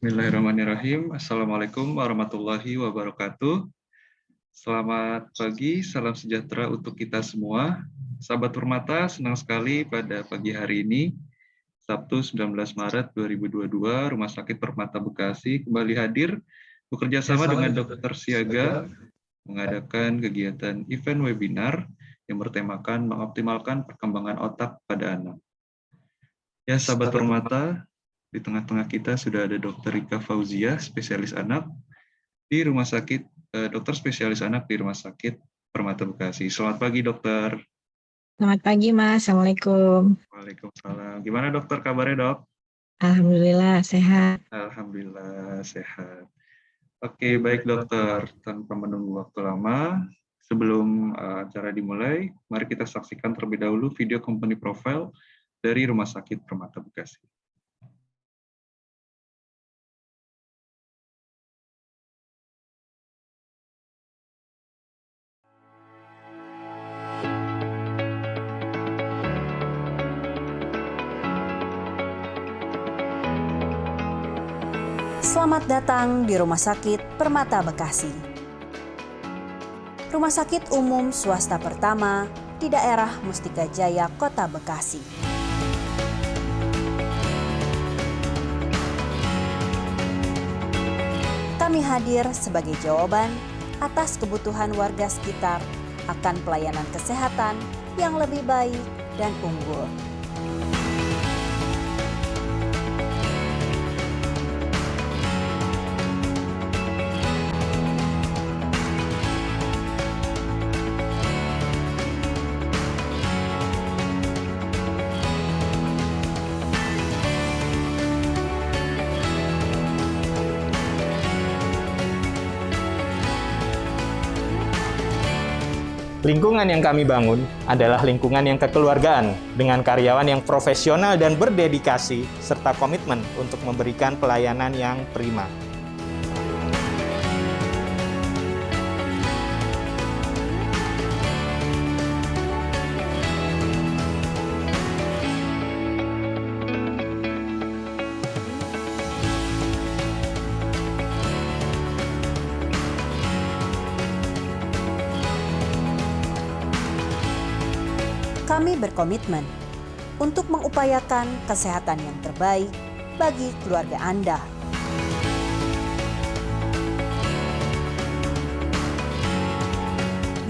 Bismillahirrahmanirrahim. Assalamualaikum warahmatullahi wabarakatuh. Selamat pagi, salam sejahtera untuk kita semua. Sahabat Permata, senang sekali pada pagi hari ini, Sabtu 19 Maret 2022, Rumah Sakit Permata Bekasi kembali hadir bekerja sama dengan Dokter Siaga mengadakan kegiatan event webinar yang bertemakan mengoptimalkan perkembangan otak pada anak. Ya, sahabat Permata, di tengah-tengah kita sudah ada Dr. Rika Fauzia, spesialis anak di Rumah Sakit, dokter spesialis anak di Rumah Sakit Permata Bekasi. Selamat pagi, dokter. Selamat pagi, Mas. Assalamualaikum. Waalaikumsalam. Gimana, dokter, kabarnya, dok? Alhamdulillah, sehat. Alhamdulillah, sehat. Oke, baik, dokter. Tanpa menunggu waktu lama, sebelum acara dimulai, mari kita saksikan terlebih dahulu video company profile dari Rumah Sakit Permata Bekasi. Selamat datang di Rumah Sakit Permata Bekasi. Rumah sakit umum swasta pertama di daerah Mustika Jaya, Kota Bekasi. Kami hadir sebagai jawaban atas kebutuhan warga sekitar akan pelayanan kesehatan yang lebih baik dan unggul. Lingkungan yang kami bangun adalah lingkungan yang kekeluargaan dengan karyawan yang profesional dan berdedikasi serta komitmen untuk memberikan pelayanan yang prima. Kami berkomitmen untuk mengupayakan kesehatan yang terbaik bagi keluarga Anda.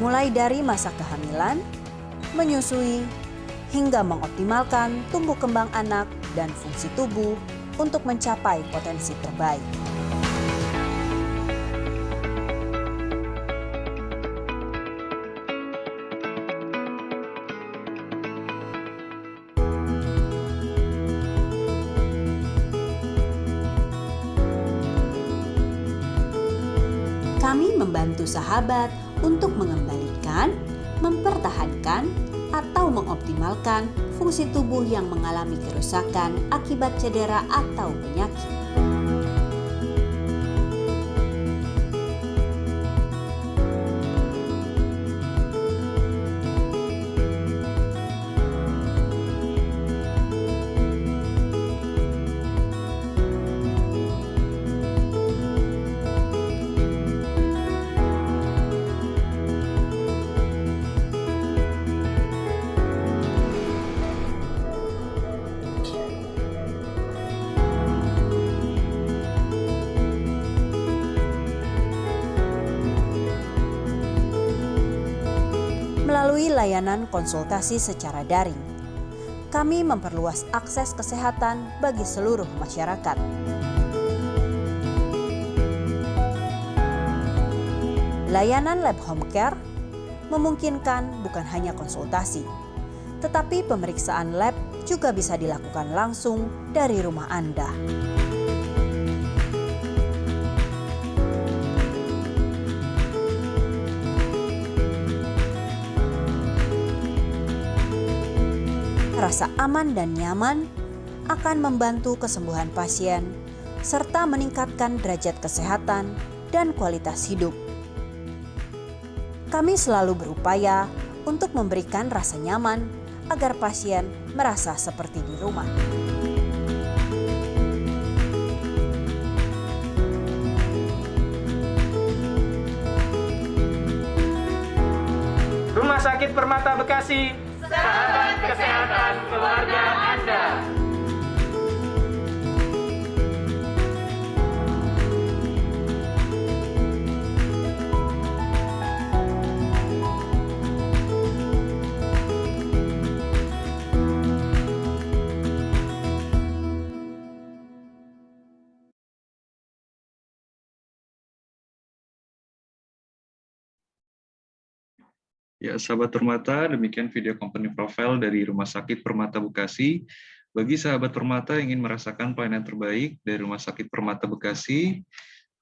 Mulai dari masa kehamilan, menyusui, hingga mengoptimalkan tumbuh kembang anak dan fungsi tubuh untuk mencapai potensi terbaik. Kami membantu sahabat untuk mengembalikan, mempertahankan, atau mengoptimalkan fungsi tubuh yang mengalami kerusakan akibat cedera atau penyakit. Melalui layanan konsultasi secara daring, kami memperluas akses kesehatan bagi seluruh masyarakat. Layanan lab home care memungkinkan bukan hanya konsultasi, tetapi pemeriksaan lab juga bisa dilakukan langsung dari rumah Anda. Rasa aman dan nyaman akan membantu kesembuhan pasien serta meningkatkan derajat kesehatan dan kualitas hidup. Kami selalu berupaya untuk memberikan rasa nyaman agar pasien merasa seperti di rumah. Rumah Sakit Permata Bekasi, sahabat kesehatan keluarga Anda. Ya, sahabat Permata, demikian video company profile dari Rumah Sakit Permata Bekasi. Bagi sahabat Permata yang ingin merasakan pelayanan terbaik dari Rumah Sakit Permata Bekasi,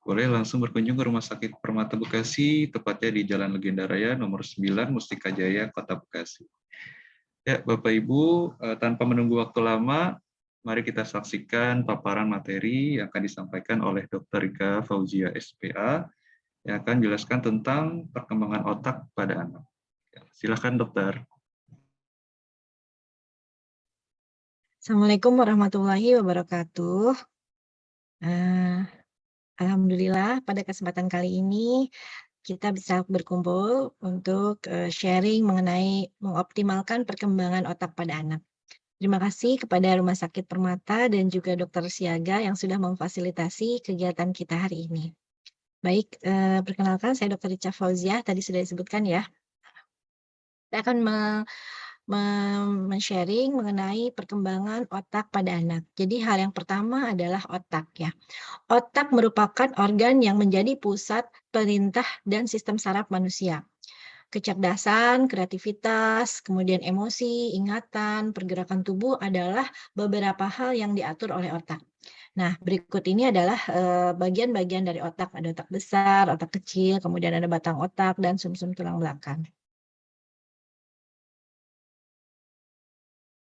boleh langsung berkunjung ke Rumah Sakit Permata Bekasi, tepatnya di Jalan Legenda Raya nomor 9, Mustika Jaya, Kota Bekasi. Ya, Bapak Ibu, tanpa menunggu waktu lama, mari kita saksikan paparan materi yang akan disampaikan oleh Dr. Rika Fauzia, SPA, yang akan menjelaskan tentang perkembangan otak pada anak. Silakan, dokter. Assalamualaikum warahmatullahi wabarakatuh. Alhamdulillah pada kesempatan kali ini kita bisa berkumpul untuk sharing mengenai mengoptimalkan perkembangan otak pada anak. Terima kasih kepada Rumah Sakit Permata dan juga Dokter Siaga yang sudah memfasilitasi kegiatan kita hari ini. Baik, perkenalkan saya Dr. Rica Fauzia, tadi sudah disebutkan ya. Saya akan men-sharing mengenai perkembangan otak pada anak. Jadi hal yang pertama adalah otak ya. Otak merupakan organ yang menjadi pusat perintah dan sistem saraf manusia. Kecerdasan, kreativitas, kemudian emosi, ingatan, pergerakan tubuh adalah beberapa hal yang diatur oleh otak. Nah, berikut ini adalah bagian-bagian dari otak. Ada otak besar, otak kecil, kemudian ada batang otak, dan sumsum tulang belakang.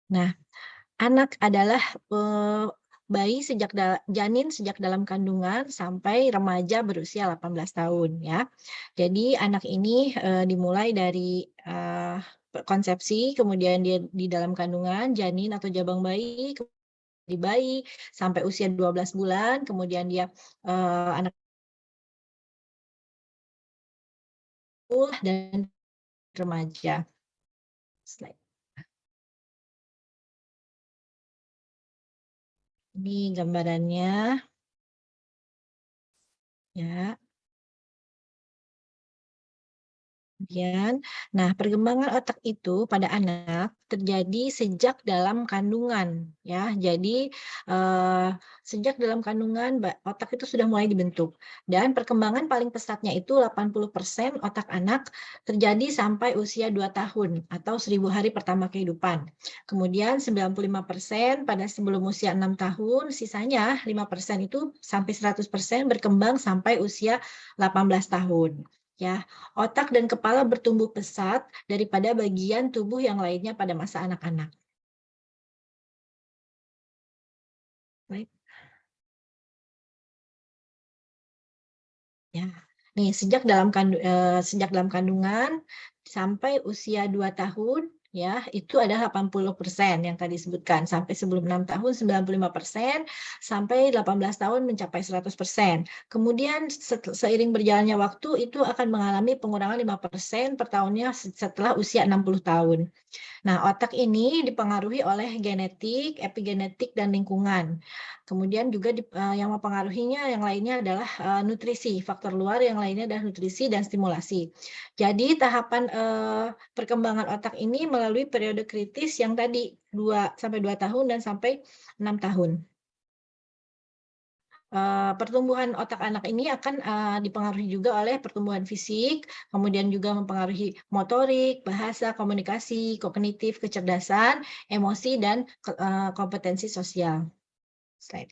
Nah, anak adalah bayi janin sejak dalam kandungan sampai remaja berusia 18 tahun ya. Jadi anak ini dimulai dari konsepsi, kemudian dia di dalam kandungan, janin atau jabang bayi, di bayi sampai usia 12 bulan, kemudian dia anak dan remaja. Slide. Ini gambarannya. Ya. Kemudian, nah perkembangan otak itu pada anak terjadi sejak dalam kandungan, ya. Jadi sejak dalam kandungan otak itu sudah mulai dibentuk. Dan perkembangan paling pesatnya itu 80% otak anak terjadi sampai usia 2 tahun atau 1000 hari pertama kehidupan. Kemudian 95% pada sebelum usia 6 tahun, sisanya 5% itu sampai 100% berkembang sampai usia 18 tahun. Ya, otak dan kepala bertumbuh pesat daripada bagian tubuh yang lainnya pada masa anak-anak. Baik. Ya, nih sejak dalam kandungan sampai usia 2 tahun, ya itu ada 80% yang tadi disebutkan, sampai sebelum 6 tahun 95%, sampai 18 tahun mencapai 100%. Kemudian seiring berjalannya waktu itu akan mengalami pengurangan 5% per tahunnya setelah usia 60 tahun. Nah, otak ini dipengaruhi oleh genetik, epigenetik, dan lingkungan. Kemudian juga yang mempengaruhinya yang lainnya adalah nutrisi, faktor luar yang lainnya adalah nutrisi dan stimulasi. Jadi tahapan perkembangan otak ini melalui periode kritis yang tadi 2 tahun dan sampai 6 tahun. Pertumbuhan otak anak ini akan dipengaruhi juga oleh pertumbuhan fisik, kemudian juga mempengaruhi motorik, bahasa, komunikasi, kognitif, kecerdasan, emosi, dan kompetensi sosial. Slide.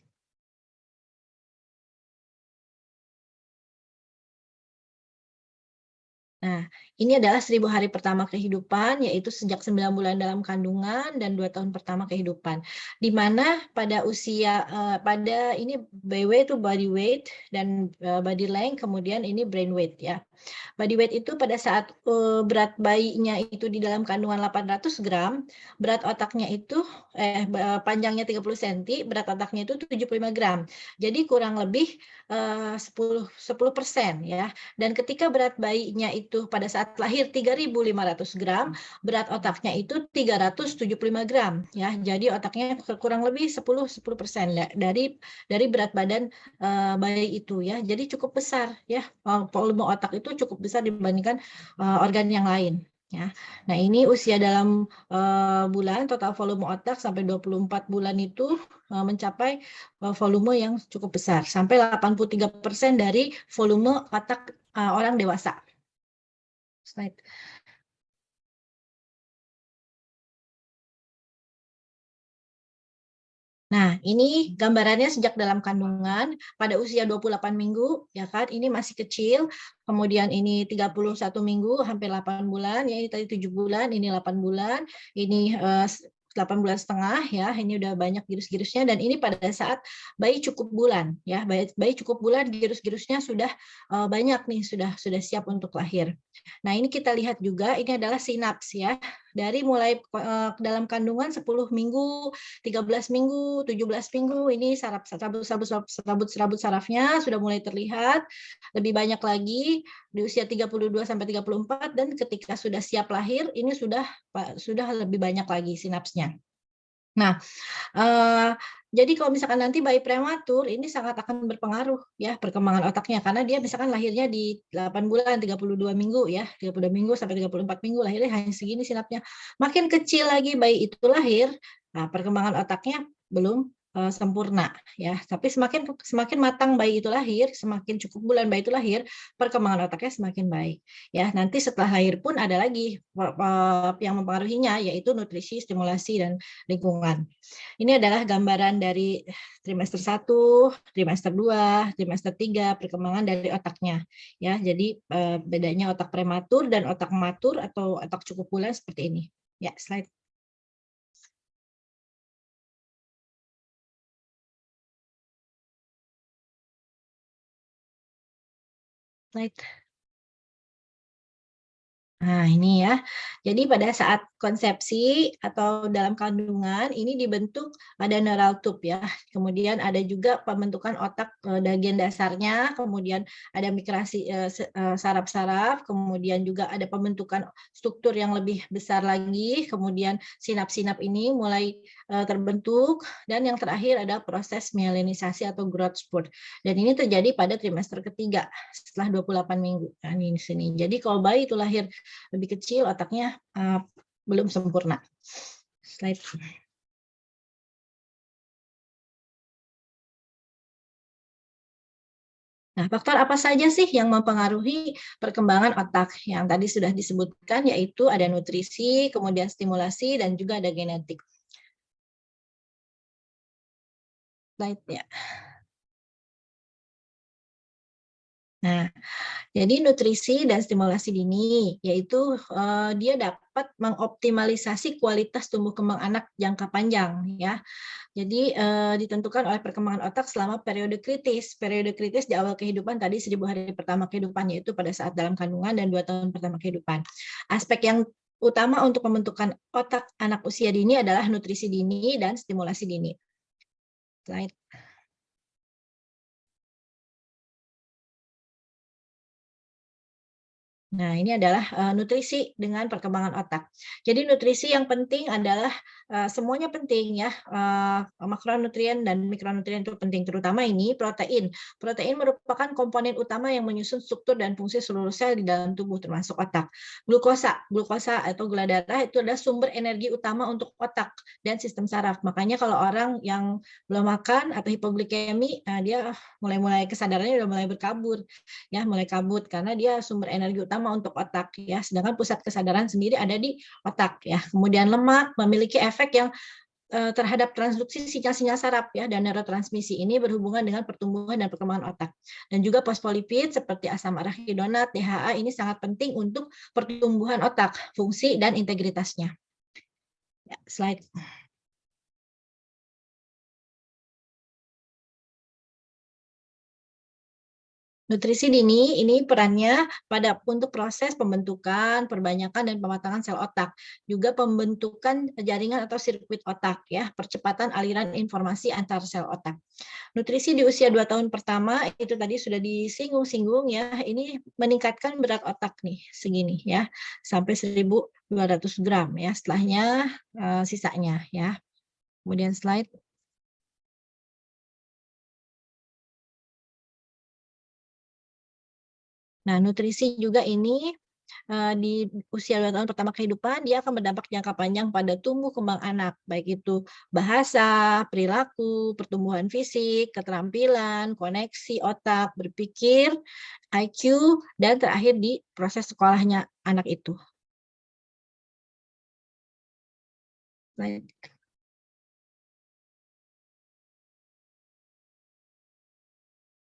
Nah, ini adalah 1000 hari pertama kehidupan, yaitu sejak 9 bulan dalam kandungan dan 2 tahun pertama kehidupan. Di mana pada usia, pada ini BW itu body weight dan body length, kemudian ini brain weight ya. Body weight itu pada saat berat bayinya itu di dalam kandungan 800 gram, berat otaknya itu, panjangnya 30 cm, berat otaknya itu 75 gram. Jadi kurang lebih 10% ya. Dan ketika berat bayinya itu pada saat berat lahir 3.500 gram, berat otaknya itu 375 gram ya. Jadi otaknya kurang lebih 10% dari berat badan bayi itu ya. Jadi cukup besar ya. Volume otak itu cukup besar dibandingkan organ yang lain. Ya. Nah, ini usia dalam bulan, total volume otak sampai 24 bulan itu mencapai volume yang cukup besar, sampai 83% dari volume otak orang dewasa. Slide. Nah, ini gambarannya sejak dalam kandungan pada usia 28 minggu, ya kan? Ini masih kecil. Kemudian ini 31 minggu, hampir 8 bulan. Ya, ini tadi 7 bulan, ini 8 bulan. Ini 8 bulan setengah ya. Ini udah banyak girus-girusnya, dan ini pada saat bayi cukup bulan ya. Bayi cukup bulan, girus-girusnya sudah banyak nih, sudah siap untuk lahir. Nah, ini kita lihat juga, ini adalah sinaps ya. Dari mulai dalam kandungan 10 minggu, 13 minggu, 17 minggu, ini serabut sarafnya sudah mulai terlihat, lebih banyak lagi di usia 32 sampai 34, dan ketika sudah siap lahir ini sudah lebih banyak lagi sinapsnya. Nah, jadi kalau misalkan nanti bayi prematur ini sangat akan berpengaruh ya perkembangan otaknya, karena dia misalkan lahirnya di 8 bulan, 32 minggu ya, 32 minggu sampai 34 minggu lahirnya hanya segini sinapsnya. Makin kecil lagi bayi itu lahir, nah perkembangan otaknya belum sempurna ya. Tapi semakin matang bayi itu lahir, semakin cukup bulan bayi itu lahir, perkembangan otaknya semakin baik. Ya, nanti setelah lahir pun ada lagi yang mempengaruhinya, yaitu nutrisi, stimulasi, dan lingkungan. Ini adalah gambaran dari trimester 1, trimester 2, trimester 3, perkembangan dari otaknya. Ya, jadi bedanya otak prematur dan otak matur atau otak cukup bulan seperti ini. Ya, slide. Slide. Nah, ini ya. Jadi pada saat konsepsi atau dalam kandungan ini dibentuk ada neural tube ya. Kemudian ada juga pembentukan otak bagian dasarnya, kemudian ada migrasi saraf-saraf, kemudian juga ada pembentukan struktur yang lebih besar lagi, kemudian sinap-sinap ini mulai terbentuk, dan yang terakhir ada proses myelinisasi atau growth spurt. Dan ini terjadi pada trimester ketiga setelah 28 minggu. Nah, ini di sini. Jadi kalau bayi itu lahir lebih kecil, otaknya belum sempurna. Slide. Nah, faktor apa saja sih yang mempengaruhi perkembangan otak? Yang tadi sudah disebutkan, yaitu ada nutrisi, kemudian stimulasi, dan juga ada genetik. Slide ya. Nah, jadi nutrisi dan stimulasi dini, yaitu dia dapat mengoptimalisasi kualitas tumbuh kembang anak jangka panjang ya. Jadi ditentukan oleh perkembangan otak selama periode kritis. Periode kritis di awal kehidupan tadi 1000 hari pertama kehidupan, yaitu pada saat dalam kandungan dan 2 tahun pertama kehidupan. Aspek yang utama untuk pembentukan otak anak usia dini adalah nutrisi dini dan stimulasi dini. Slide. Nah, ini adalah nutrisi dengan perkembangan otak. Jadi nutrisi yang penting adalah semuanya penting ya, makronutrien dan mikronutrien itu penting, terutama ini protein. Protein merupakan komponen utama yang menyusun struktur dan fungsi seluruh sel di dalam tubuh termasuk otak. Glukosa atau gula darah itu adalah sumber energi utama untuk otak dan sistem saraf. Makanya kalau orang yang belum makan atau hipoglikemi, dia mulai kesadarannya udah mulai berkabur. Ya, mulai kabut karena dia sumber energi utama untuk otak ya, sedangkan pusat kesadaran sendiri ada di otak ya. Kemudian lemak memiliki efek yang terhadap transduksi sinyal-sinyal saraf ya, dan neurotransmisi ini berhubungan dengan pertumbuhan dan perkembangan otak. Dan juga fosfolipid seperti asam arachidonat, DHA ini sangat penting untuk pertumbuhan otak, fungsi dan integritasnya. Ya, slide. Nutrisi dini ini perannya untuk proses pembentukan, perbanyakan dan pematangan sel otak, juga pembentukan jaringan atau sirkuit otak ya, percepatan aliran informasi antar sel otak. Nutrisi di usia 2 tahun pertama itu tadi sudah disinggung-singgung ya, ini meningkatkan berat otak nih segini ya, sampai 1.200 gram ya, setelahnya sisanya ya. Kemudian slide. Nah, nutrisi juga ini di usia 2 tahun pertama kehidupan, dia akan berdampak jangka panjang pada tumbuh kembang anak, baik itu bahasa, perilaku, pertumbuhan fisik, keterampilan, koneksi otak, berpikir, IQ, dan terakhir di proses sekolahnya anak itu.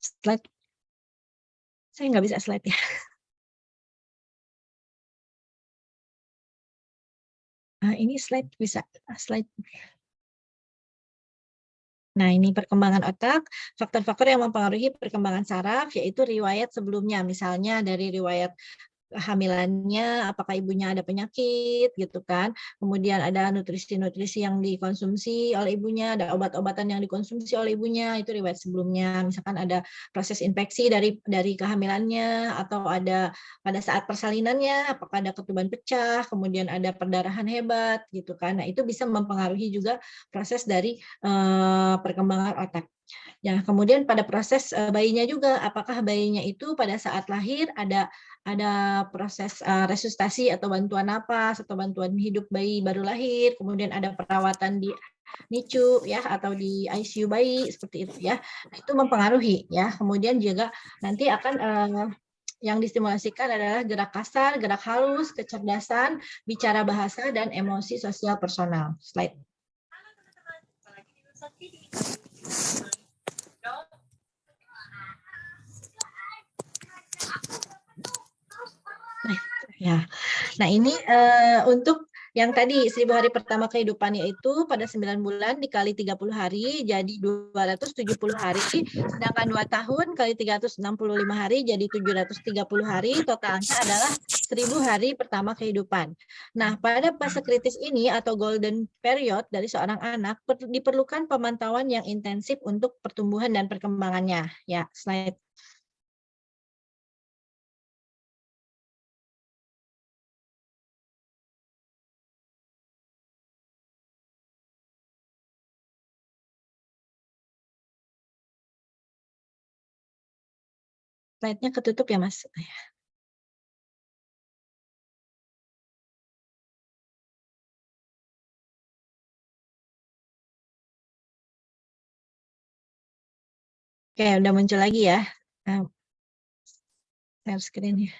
Slide. Saya nggak bisa slide ya. Nah, ini slide bisa. Slide. Nah, ini perkembangan otak, faktor-faktor yang mempengaruhi perkembangan saraf, yaitu riwayat sebelumnya, misalnya dari riwayat kehamilannya, apakah ibunya ada penyakit gitu kan, kemudian ada nutrisi-nutrisi yang dikonsumsi oleh ibunya, ada obat-obatan yang dikonsumsi oleh ibunya, itu riwayat sebelumnya, misalkan ada proses infeksi dari kehamilannya, atau ada pada saat persalinannya, apakah ada ketuban pecah, kemudian ada perdarahan hebat gitu kan, nah itu bisa mempengaruhi juga proses dari perkembangan otak. Ya, kemudian pada proses bayinya juga, apakah bayinya itu pada saat lahir ada proses resusitasi atau bantuan napas atau bantuan hidup bayi baru lahir, kemudian ada perawatan di NICU ya atau di ICU bayi seperti itu ya. Nah, itu mempengaruhi ya. Kemudian juga nanti akan yang distimulasikan adalah gerak kasar, gerak halus, kecerdasan, bicara bahasa, dan emosi sosial personal. Slide. Ya, nah ini untuk yang tadi 1.000 hari pertama kehidupannya itu pada 9 bulan dikali 30 hari jadi 270 hari, sedangkan 2 tahun kali 365 hari jadi 730 hari, totalnya adalah 1.000 hari pertama kehidupan. Nah, pada fase kritis ini atau golden period dari seorang anak diperlukan pemantauan yang intensif untuk pertumbuhan dan perkembangannya. Ya, slide. Slide-nya ketutup ya, Mas. Oke, udah muncul lagi ya. Share screen ya.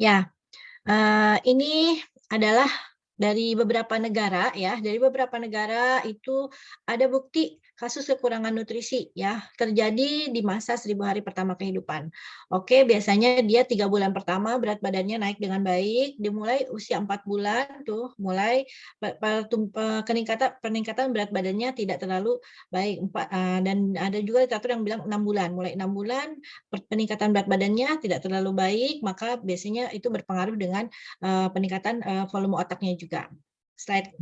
Ya, ini adalah dari beberapa negara ya, dari beberapa negara itu ada bukti kasus kekurangan nutrisi ya terjadi di masa 1.000 hari pertama kehidupan. Oke, biasanya dia 3 bulan pertama berat badannya naik dengan baik, dimulai usia 4 bulan tuh mulai peningkatan berat badannya tidak terlalu baik, dan ada juga literatur yang bilang 6 bulan, mulai 6 bulan peningkatan berat badannya tidak terlalu baik, maka biasanya itu berpengaruh dengan peningkatan volume otaknya juga. Slide.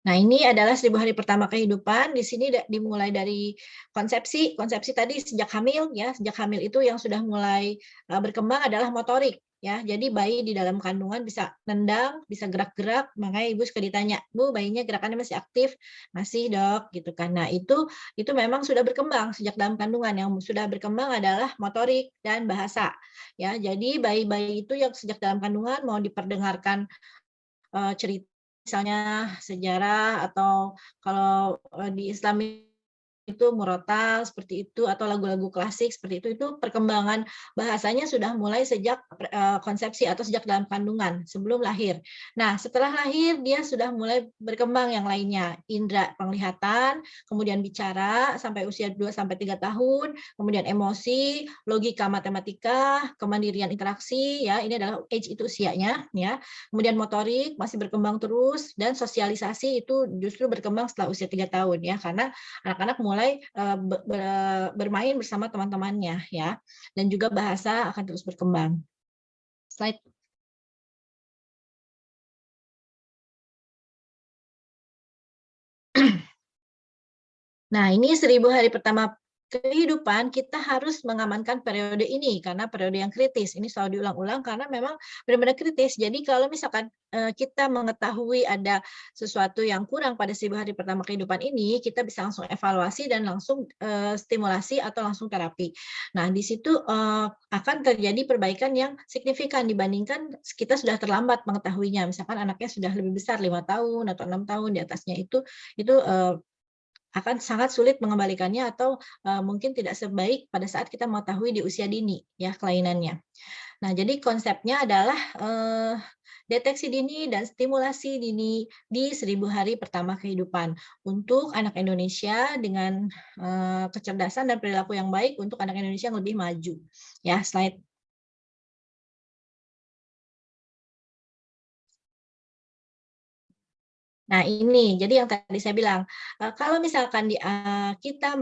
Nah, ini adalah 1.000 hari pertama kehidupan. Di sini dimulai dari konsepsi. Konsepsi tadi sejak hamil ya, sejak hamil itu yang sudah mulai berkembang adalah motorik ya. Jadi bayi di dalam kandungan bisa nendang, bisa gerak-gerak. Makanya ibu suka ditanya, "Bu, bayinya gerakannya masih aktif?" "Masih, Dok." Gitu kan. Nah, itu memang sudah berkembang sejak dalam kandungan. Yang sudah berkembang adalah motorik dan bahasa. Ya, jadi bayi-bayi itu yang sejak dalam kandungan mau diperdengarkan cerita misalnya sejarah atau kalau di Islam itu murotal seperti itu atau lagu-lagu klasik seperti itu perkembangan bahasanya sudah mulai sejak konsepsi atau sejak dalam kandungan sebelum lahir. Nah, setelah lahir dia sudah mulai berkembang yang lainnya, indera penglihatan, kemudian bicara sampai usia 2-3 tahun, kemudian emosi, logika matematika, kemandirian interaksi ya, ini adalah age itu usianya ya. Kemudian motorik masih berkembang terus dan sosialisasi itu justru berkembang setelah usia 3 tahun ya, karena anak-anak mulai bermain bersama teman-temannya ya, dan juga bahasa akan terus berkembang. Slide. Nah, ini 1000 hari pertama kehidupan kita harus mengamankan periode ini karena periode yang kritis. Ini selalu diulang-ulang karena memang benar-benar kritis. Jadi kalau misalkan kita mengetahui ada sesuatu yang kurang pada 1000 hari pertama kehidupan ini, kita bisa langsung evaluasi dan langsung stimulasi atau langsung terapi. Nah, di situ akan terjadi perbaikan yang signifikan dibandingkan kita sudah terlambat mengetahuinya. Misalkan anaknya sudah lebih besar 5 tahun atau 6 tahun di atasnya itu akan sangat sulit mengembalikannya atau mungkin tidak sebaik pada saat kita mengetahui di usia dini ya kelainannya. Nah, jadi konsepnya adalah deteksi dini dan stimulasi dini di 1000 hari pertama kehidupan untuk anak Indonesia dengan kecerdasan dan perilaku yang baik untuk anak Indonesia yang lebih maju. Ya, slide. Nah, ini jadi yang tadi saya bilang, kalau misalkan kita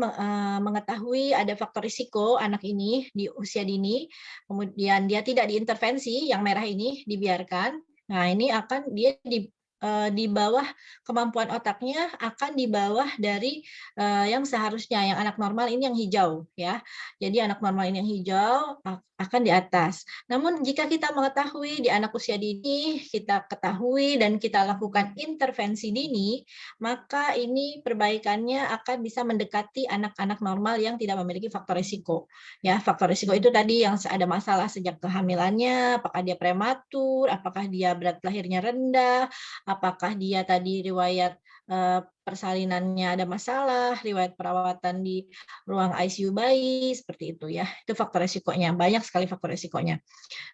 mengetahui ada faktor risiko anak ini di usia dini, kemudian dia tidak diintervensi, yang merah ini dibiarkan, nah ini akan dia di bawah kemampuan otaknya akan di bawah dari yang seharusnya, yang anak normal ini yang hijau ya. Jadi anak normal ini yang hijau akan di atas. Namun jika kita mengetahui di anak usia dini, kita ketahui dan kita lakukan intervensi dini, maka ini perbaikannya akan bisa mendekati anak-anak normal yang tidak memiliki faktor risiko. Ya, faktor risiko itu tadi yang ada masalah sejak kehamilannya, apakah dia prematur, apakah dia berat lahirnya rendah, apakah dia tadi riwayat persalinannya ada masalah, riwayat perawatan di ruang ICU bayi, seperti itu ya. Itu faktor risikonya, banyak sekali faktor risikonya.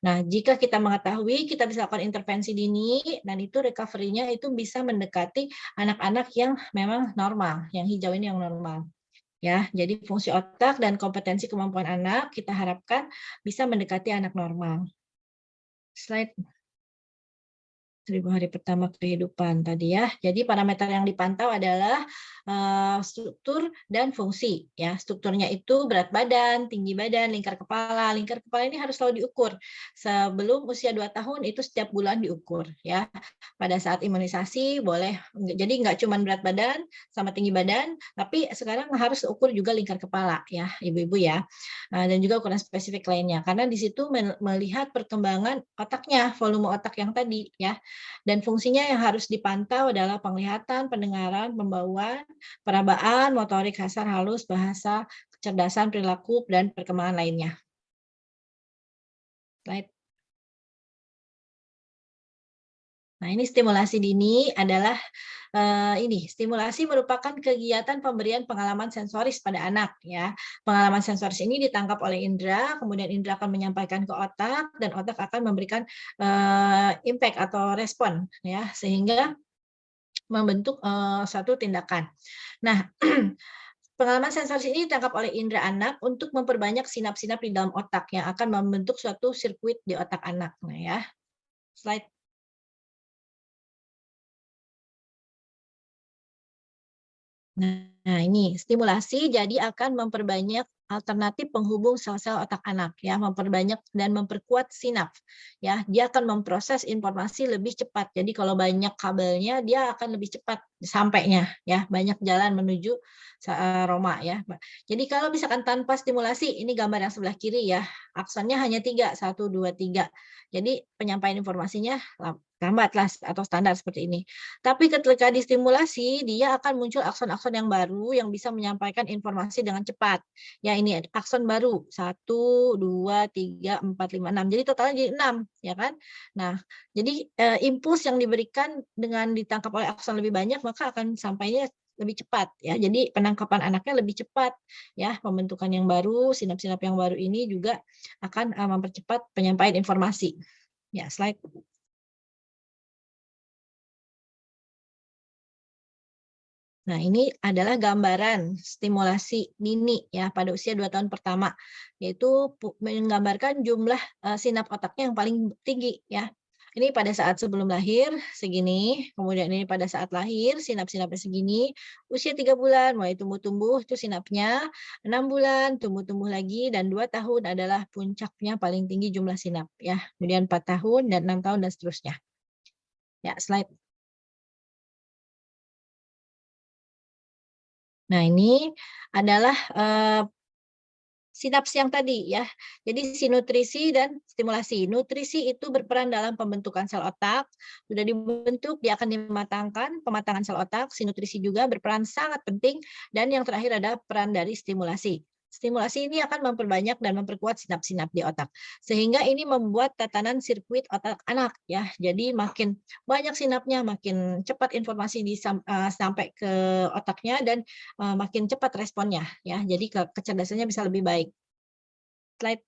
Nah, jika kita mengetahui, kita bisa lakukan intervensi dini, dan itu recovery-nya itu bisa mendekati anak-anak yang memang normal, yang hijau ini yang normal. Ya, jadi fungsi otak dan kompetensi kemampuan anak kita harapkan bisa mendekati anak normal. Slide. 1000 hari pertama kehidupan tadi ya. Jadi parameter yang dipantau adalah struktur dan fungsi ya. Strukturnya itu berat badan, tinggi badan, lingkar kepala. Lingkar kepala ini harus selalu diukur. Sebelum usia 2 tahun itu setiap bulan diukur ya. Pada saat imunisasi boleh, jadi nggak cuma berat badan sama tinggi badan, tapi sekarang harus ukur juga lingkar kepala ya, ibu-ibu ya. Dan juga ukuran spesifik lainnya karena di situ melihat perkembangan otaknya, volume otak yang tadi ya. Dan fungsinya yang harus dipantau adalah penglihatan, pendengaran, pembauan, perabaan, motorik kasar halus, bahasa, kecerdasan, perilaku, dan perkembangan lainnya. Slide. Nah, ini stimulasi dini adalah stimulasi merupakan kegiatan pemberian pengalaman sensoris pada anak ya. Pengalaman sensoris ini ditangkap oleh indera, kemudian indera akan menyampaikan ke otak dan otak akan memberikan impact atau respon ya, sehingga membentuk suatu tindakan. Nah, pengalaman sensoris ini ditangkap oleh indera anak untuk memperbanyak sinap-sinap di dalam otak yang akan membentuk suatu sirkuit di otak anak. Nah, ya. Slide. Nah, ini stimulasi jadi akan memperbanyak alternatif penghubung sel-sel otak anak ya, memperbanyak dan memperkuat sinap ya. Dia akan memproses informasi lebih cepat. Jadi kalau banyak kabelnya dia akan lebih cepat sampainya ya, banyak jalan menuju Roma ya. Jadi kalau misalkan tanpa stimulasi, ini gambar yang sebelah kiri ya, aksonnya hanya 3, 1, 2, 3. Jadi penyampaian informasinya lambat lah atau standar seperti ini. Tapi ketika distimulasi, dia akan muncul akson-akson yang baru yang bisa menyampaikan informasi dengan cepat. Ya, ini akson baru 1, 2, 3, 4, 5, 6. Jadi totalnya jadi 6, ya kan? Nah, jadi impuls yang diberikan dengan ditangkap oleh akson lebih banyak, maka akan sampainya lebih cepat ya. Jadi penangkapan anaknya lebih cepat ya. Pembentukan yang baru, sinap-sinap yang baru ini juga akan mempercepat penyampaian informasi. Ya, slide. Nah, ini adalah gambaran stimulasi dini ya pada usia 2 tahun pertama, yaitu menggambarkan jumlah sinap otaknya yang paling tinggi ya. Ini pada saat sebelum lahir segini, kemudian ini pada saat lahir sinap-sinapnya segini, usia 3 bulan mulai tumbuh-tumbuh itu sinapnya, 6 bulan tumbuh-tumbuh lagi, dan 2 tahun adalah puncaknya paling tinggi jumlah sinap ya. Kemudian 4 tahun dan 6 tahun dan seterusnya. Ya, slide. Nah, ini adalah sinaps yang tadi ya. Jadi sinutrisi dan stimulasi. Nutrisi itu berperan dalam pembentukan sel otak. Sudah dibentuk, dia akan dimatangkan, pematangan sel otak. Sinutrisi juga berperan sangat penting. Dan yang terakhir ada peran dari stimulasi. Stimulasi ini akan memperbanyak dan memperkuat sinap-sinap di otak. Sehingga ini membuat tatanan sirkuit otak anak ya. Jadi makin banyak sinapnya, makin cepat informasi sampai ke otaknya, dan makin cepat responnya ya. Jadi kecerdasannya bisa lebih baik. Slide.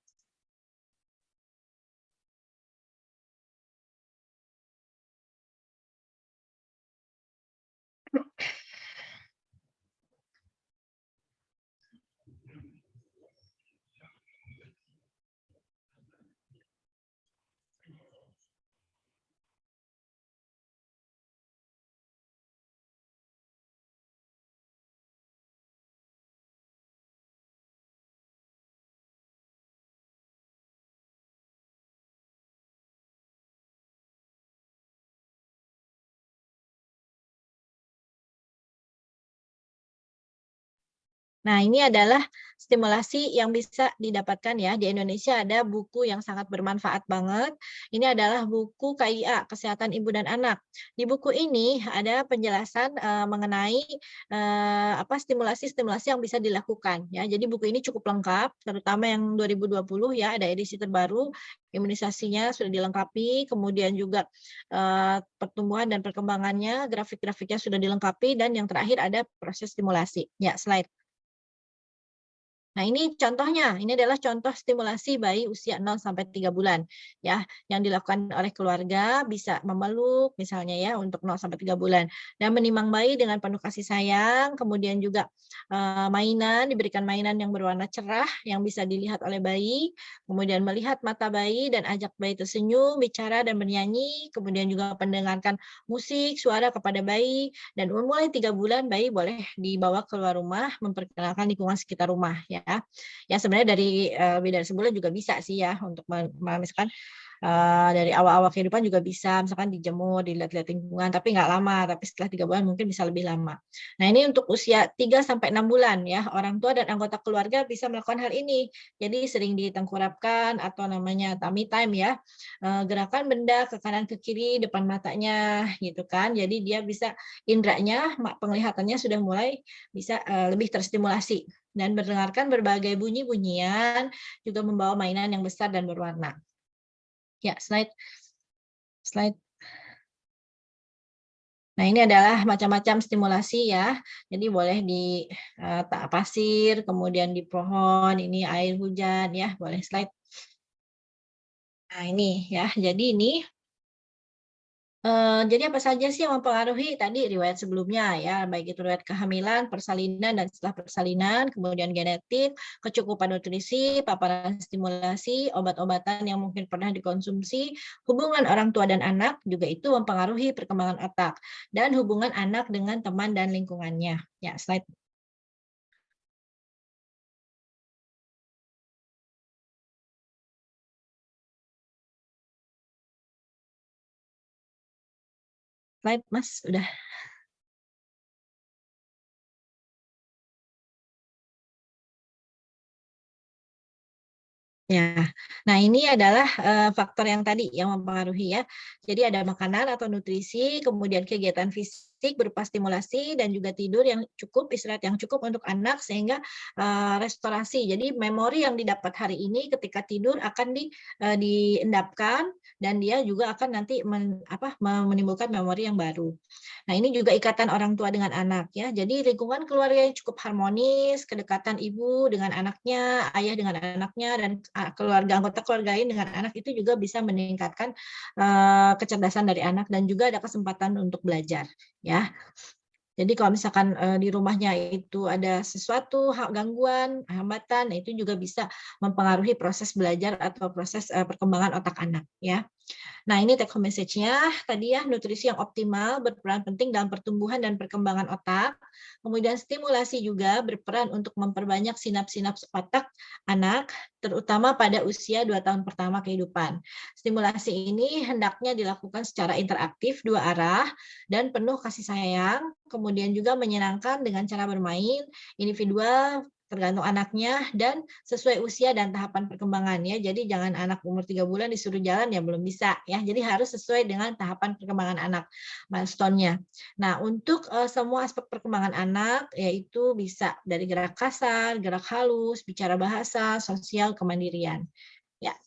Nah, ini adalah stimulasi yang bisa didapatkan ya. Di Indonesia ada buku yang sangat bermanfaat banget. Ini adalah buku KIA, Kesehatan Ibu dan Anak. Di buku ini ada penjelasan mengenai stimulasi-stimulasi yang bisa dilakukan ya. Jadi buku ini cukup lengkap, terutama yang 2020 ya, ada edisi terbaru. Imunisasinya sudah dilengkapi, kemudian juga pertumbuhan dan perkembangannya, grafik-grafiknya sudah dilengkapi, dan yang terakhir ada proses stimulasi. Ya, slide. Nah, ini contohnya, ini adalah contoh stimulasi bayi usia 0 sampai 3 bulan ya, yang dilakukan oleh keluarga, bisa memeluk misalnya ya untuk 0 sampai 3 bulan, dan menimang bayi dengan penuh kasih sayang, kemudian juga diberikan mainan yang berwarna cerah yang bisa dilihat oleh bayi, kemudian melihat mata bayi dan ajak bayi tersenyum, bicara dan bernyanyi, kemudian juga mendengarkan musik, suara kepada bayi, dan mulai 3 bulan bayi boleh dibawa keluar rumah, memperkenalkan lingkungan sekitar rumah ya. Ya sebenarnya lebih dari sebulan juga bisa sih ya, untuk misalkan dari awal-awal kehidupan juga bisa, misalkan dijemur, dilihat-lihat lingkungan, tapi nggak lama, tapi setelah 3 bulan mungkin bisa lebih lama. Nah, ini untuk usia 3 sampai 6 bulan ya, orang tua dan anggota keluarga bisa melakukan hal ini. Jadi sering ditengkurapkan atau namanya tummy time ya, gerakan benda ke kanan ke kiri depan matanya gitu kan. Jadi dia bisa indranya, penglihatannya sudah mulai bisa lebih terstimulasi, dan mendengarkan berbagai bunyi-bunyian, juga membawa mainan yang besar dan berwarna. Ya, slide. Nah, ini adalah macam-macam stimulasi ya. Jadi boleh di pasir, kemudian di pohon, ini air hujan ya, boleh slide. Nah, ini ya. Jadi ini jadi apa saja sih yang mempengaruhi tadi riwayat sebelumnya ya, baik itu riwayat kehamilan, persalinan, dan setelah persalinan, kemudian genetik, kecukupan nutrisi, paparan stimulasi, obat-obatan yang mungkin pernah dikonsumsi, hubungan orang tua dan anak juga itu mempengaruhi perkembangan otak, dan hubungan anak dengan teman dan lingkungannya. Ya, slide. Slide, Mas, udah. Ya, nah ini adalah faktor yang tadi yang mempengaruhi ya. Jadi ada makanan atau nutrisi, kemudian kegiatan fisik, fisik berupa stimulasi dan juga tidur yang cukup, istirahat yang cukup untuk anak sehingga restorasi. Jadi memori yang didapat hari ini ketika tidur akan diendapkan dan dia juga akan nanti menimbulkan memori yang baru. Nah, ini juga ikatan orang tua dengan anak ya. Jadi lingkungan keluarga yang cukup harmonis, kedekatan ibu dengan anaknya, ayah dengan anaknya, dan anggota keluarga lain dengan anak itu juga bisa meningkatkan kecerdasan dari anak dan juga ada kesempatan untuk belajar ya. Jadi kalau misalkan di rumahnya itu ada sesuatu gangguan, hambatan, itu juga bisa mempengaruhi proses belajar atau proses perkembangan otak anak ya. Nah, ini take home message-nya tadi ya, nutrisi yang optimal berperan penting dalam pertumbuhan dan perkembangan otak. Kemudian stimulasi juga berperan untuk memperbanyak sinaps-sinaps otak anak, terutama pada usia 2 tahun pertama kehidupan. Stimulasi ini hendaknya dilakukan secara interaktif 2 arah dan penuh kasih sayang, kemudian juga menyenangkan dengan cara bermain, individual, tergantung anaknya dan sesuai usia dan tahapan perkembangan ya. Jadi jangan anak umur 3 bulan disuruh jalan ya belum bisa ya. Jadi harus sesuai dengan tahapan perkembangan anak, milestone-nya. Nah, untuk semua aspek perkembangan anak yaitu bisa dari gerak kasar, gerak halus, bicara bahasa, sosial, kemandirian. Ya.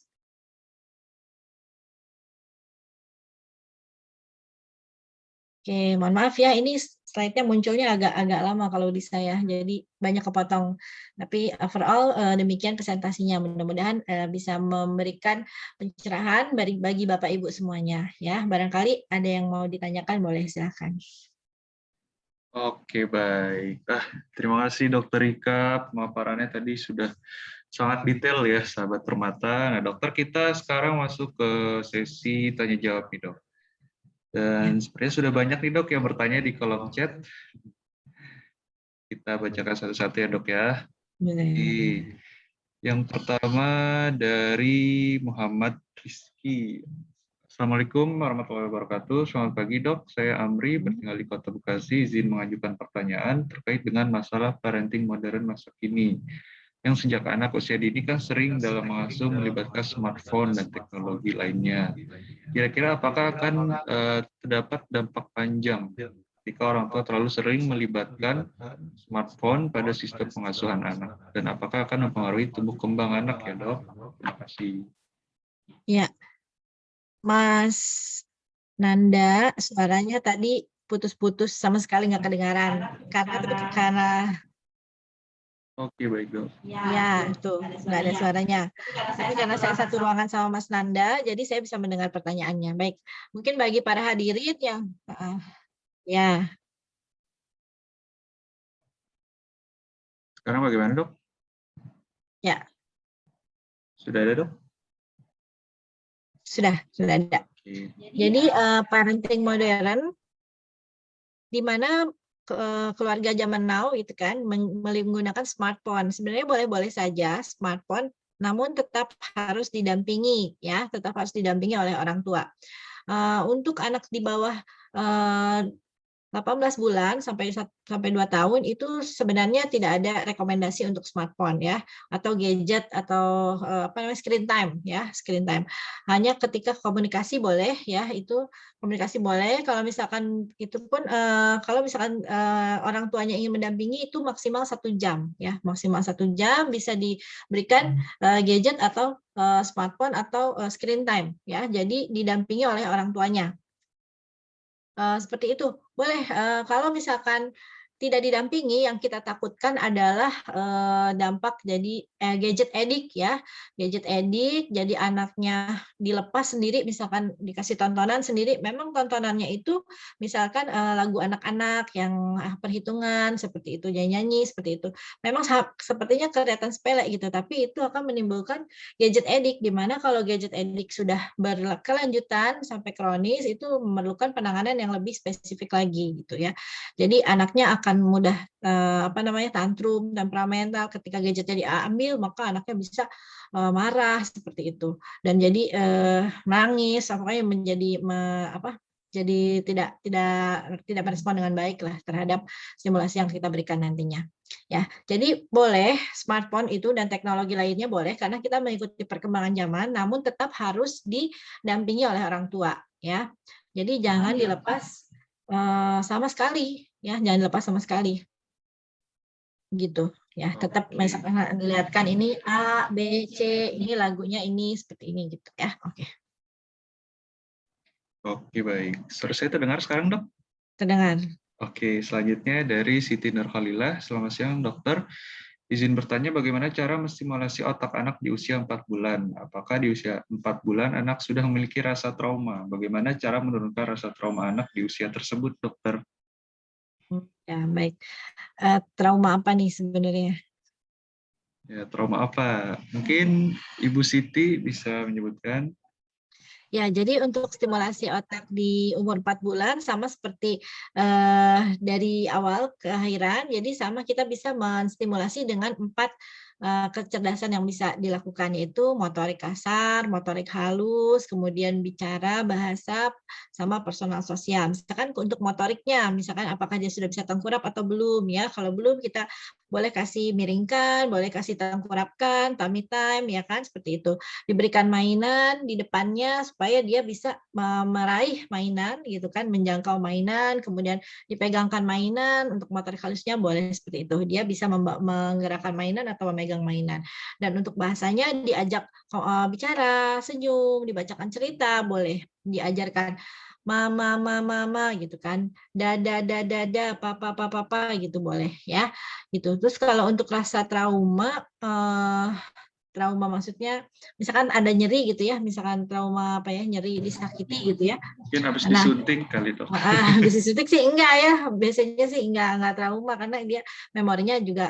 Oke, mohon maaf ya, ini slide-nya munculnya agak lama kalau di saya, jadi banyak kepotong. Tapi overall demikian presentasinya. Mudah-mudahan bisa memberikan pencerahan bagi Bapak Ibu semuanya. Ya, barangkali ada yang mau ditanyakan, boleh silakan. Oke, baik. Terima kasih Dokter Rika, pemaparannya tadi sudah sangat detail ya, sahabat Permata. Nah, dokter, kita sekarang masuk ke sesi tanya jawab nih, Dok. Dan sebenarnya sudah banyak nih Dok yang bertanya di kolom chat. Kita bacakan satu-satu ya Dok ya. Jadi, yang pertama dari Muhammad Rizky. Assalamualaikum warahmatullahi wabarakatuh. Selamat pagi Dok, saya Amri, bertinggal di Kota Bekasi, izin mengajukan pertanyaan terkait dengan masalah parenting modern masa kini. Yang sejak anak usia dini kan sering dalam mengasuh melibatkan smartphone dan teknologi lainnya. Kira-kira apakah akan terdapat dampak panjang jika orang tua terlalu sering melibatkan smartphone pada sistem pengasuhan anak? Dan apakah akan mempengaruhi tumbuh kembang anak ya Dok? Terima kasih. Ya, Mas Nanda, suaranya tadi putus-putus sama sekali nggak kedengaran karena Oke, baik Dok. ya, tuh nggak ada suaranya. Tapi karena saya satu ruangan sama Mas Nanda, jadi saya bisa mendengar pertanyaannya. Baik, mungkin bagi para hadirin yang ya. Sekarang bagaimana Dok? Ya. Sudah ada Dok? Sudah ada. Oke. Jadi parenting modern di mana keluarga zaman now itu kan menggunakan smartphone. Sebenarnya boleh-boleh saja smartphone, namun tetap harus didampingi ya, tetap harus didampingi oleh orang tua. Untuk anak di bawah 18 bulan sampai 2 tahun itu sebenarnya tidak ada rekomendasi untuk smartphone ya, atau gadget atau screen time ya, screen time. Hanya ketika komunikasi boleh ya, itu komunikasi boleh. Kalau misalkan itu pun kalau misalkan orang tuanya ingin mendampingi itu maksimal 1 jam ya, maksimal 1 jam bisa diberikan gadget atau smartphone atau screen time ya. Jadi didampingi oleh orang tuanya. Seperti itu. Boleh, kalau misalkan tidak didampingi, yang kita takutkan adalah dampak jadi gadget addict ya. Gadget addict, jadi anaknya dilepas sendiri, misalkan dikasih tontonan sendiri, memang tontonannya itu misalkan lagu anak-anak yang perhitungan, seperti itu, nyanyi seperti itu. Memang sepertinya kelihatan sepele gitu, tapi itu akan menimbulkan gadget addict, di mana kalau gadget addict sudah berkelanjutan sampai kronis, itu memerlukan penanganan yang lebih spesifik lagi gitu ya. Jadi anaknya akan mudah tantrum, temperamental, ketika gadgetnya diambil maka anaknya bisa marah seperti itu dan jadi menangis, pokoknya menjadi jadi tidak merespon dengan baik lah terhadap stimulasi yang kita berikan nantinya. Ya, jadi boleh smartphone itu dan teknologi lainnya boleh karena kita mengikuti perkembangan zaman, namun tetap harus didampingi oleh orang tua ya. Jadi jangan dilepas sama sekali, ya jangan dilepas sama sekali, gitu ya. Tetap Oke. misalkan dilihatkan ini A, B, C, ini lagunya ini seperti ini gitu ya. Oke, Oke, baik. Suara saya terdengar sekarang, Dok? terdengar. Oke, selanjutnya dari Siti Nurhalilah. Selamat siang, dokter. Izin bertanya bagaimana cara menstimulasi otak anak di usia 4 bulan? Apakah di usia 4 bulan anak sudah memiliki rasa trauma? Bagaimana cara menurunkan rasa trauma anak di usia tersebut, dokter? Ya, baik. Trauma apa nih sebenarnya? Ya, trauma apa? Mungkin Ibu Siti bisa menyebutkan. Ya, jadi untuk stimulasi otak di umur 4 bulan sama seperti dari awal ke akhiran, jadi sama kita bisa menstimulasi dengan 4 kecerdasan yang bisa dilakukan, yaitu motorik kasar, motorik halus, kemudian bicara, bahasa, sama personal sosial. Misalkan untuk motoriknya, misalkan apakah dia sudah bisa tengkurap atau belum ya. Kalau belum kita boleh kasih miringkan, boleh kasih tengkurapkan, tummy time ya kan, seperti itu. Diberikan mainan di depannya supaya dia bisa meraih mainan gitu kan, menjangkau mainan, kemudian dipegangkan mainan, untuk motorik halusnya boleh seperti itu. Dia bisa menggerakkan mainan atau memegang mainan. Dan untuk bahasanya diajak bicara, senyum, dibacakan cerita, boleh diajarkan mama mama mama gitu kan, dada dada dada papa papa papa gitu boleh ya gitu. Terus kalau untuk rasa trauma, trauma maksudnya misalkan ada nyeri gitu ya, misalkan trauma apa ya, nyeri disakiti gitu ya. Mungkin habis Nah, disunting kali, Dok. habis disuntik sih enggak ya, biasanya sih enggak trauma karena dia memorinya juga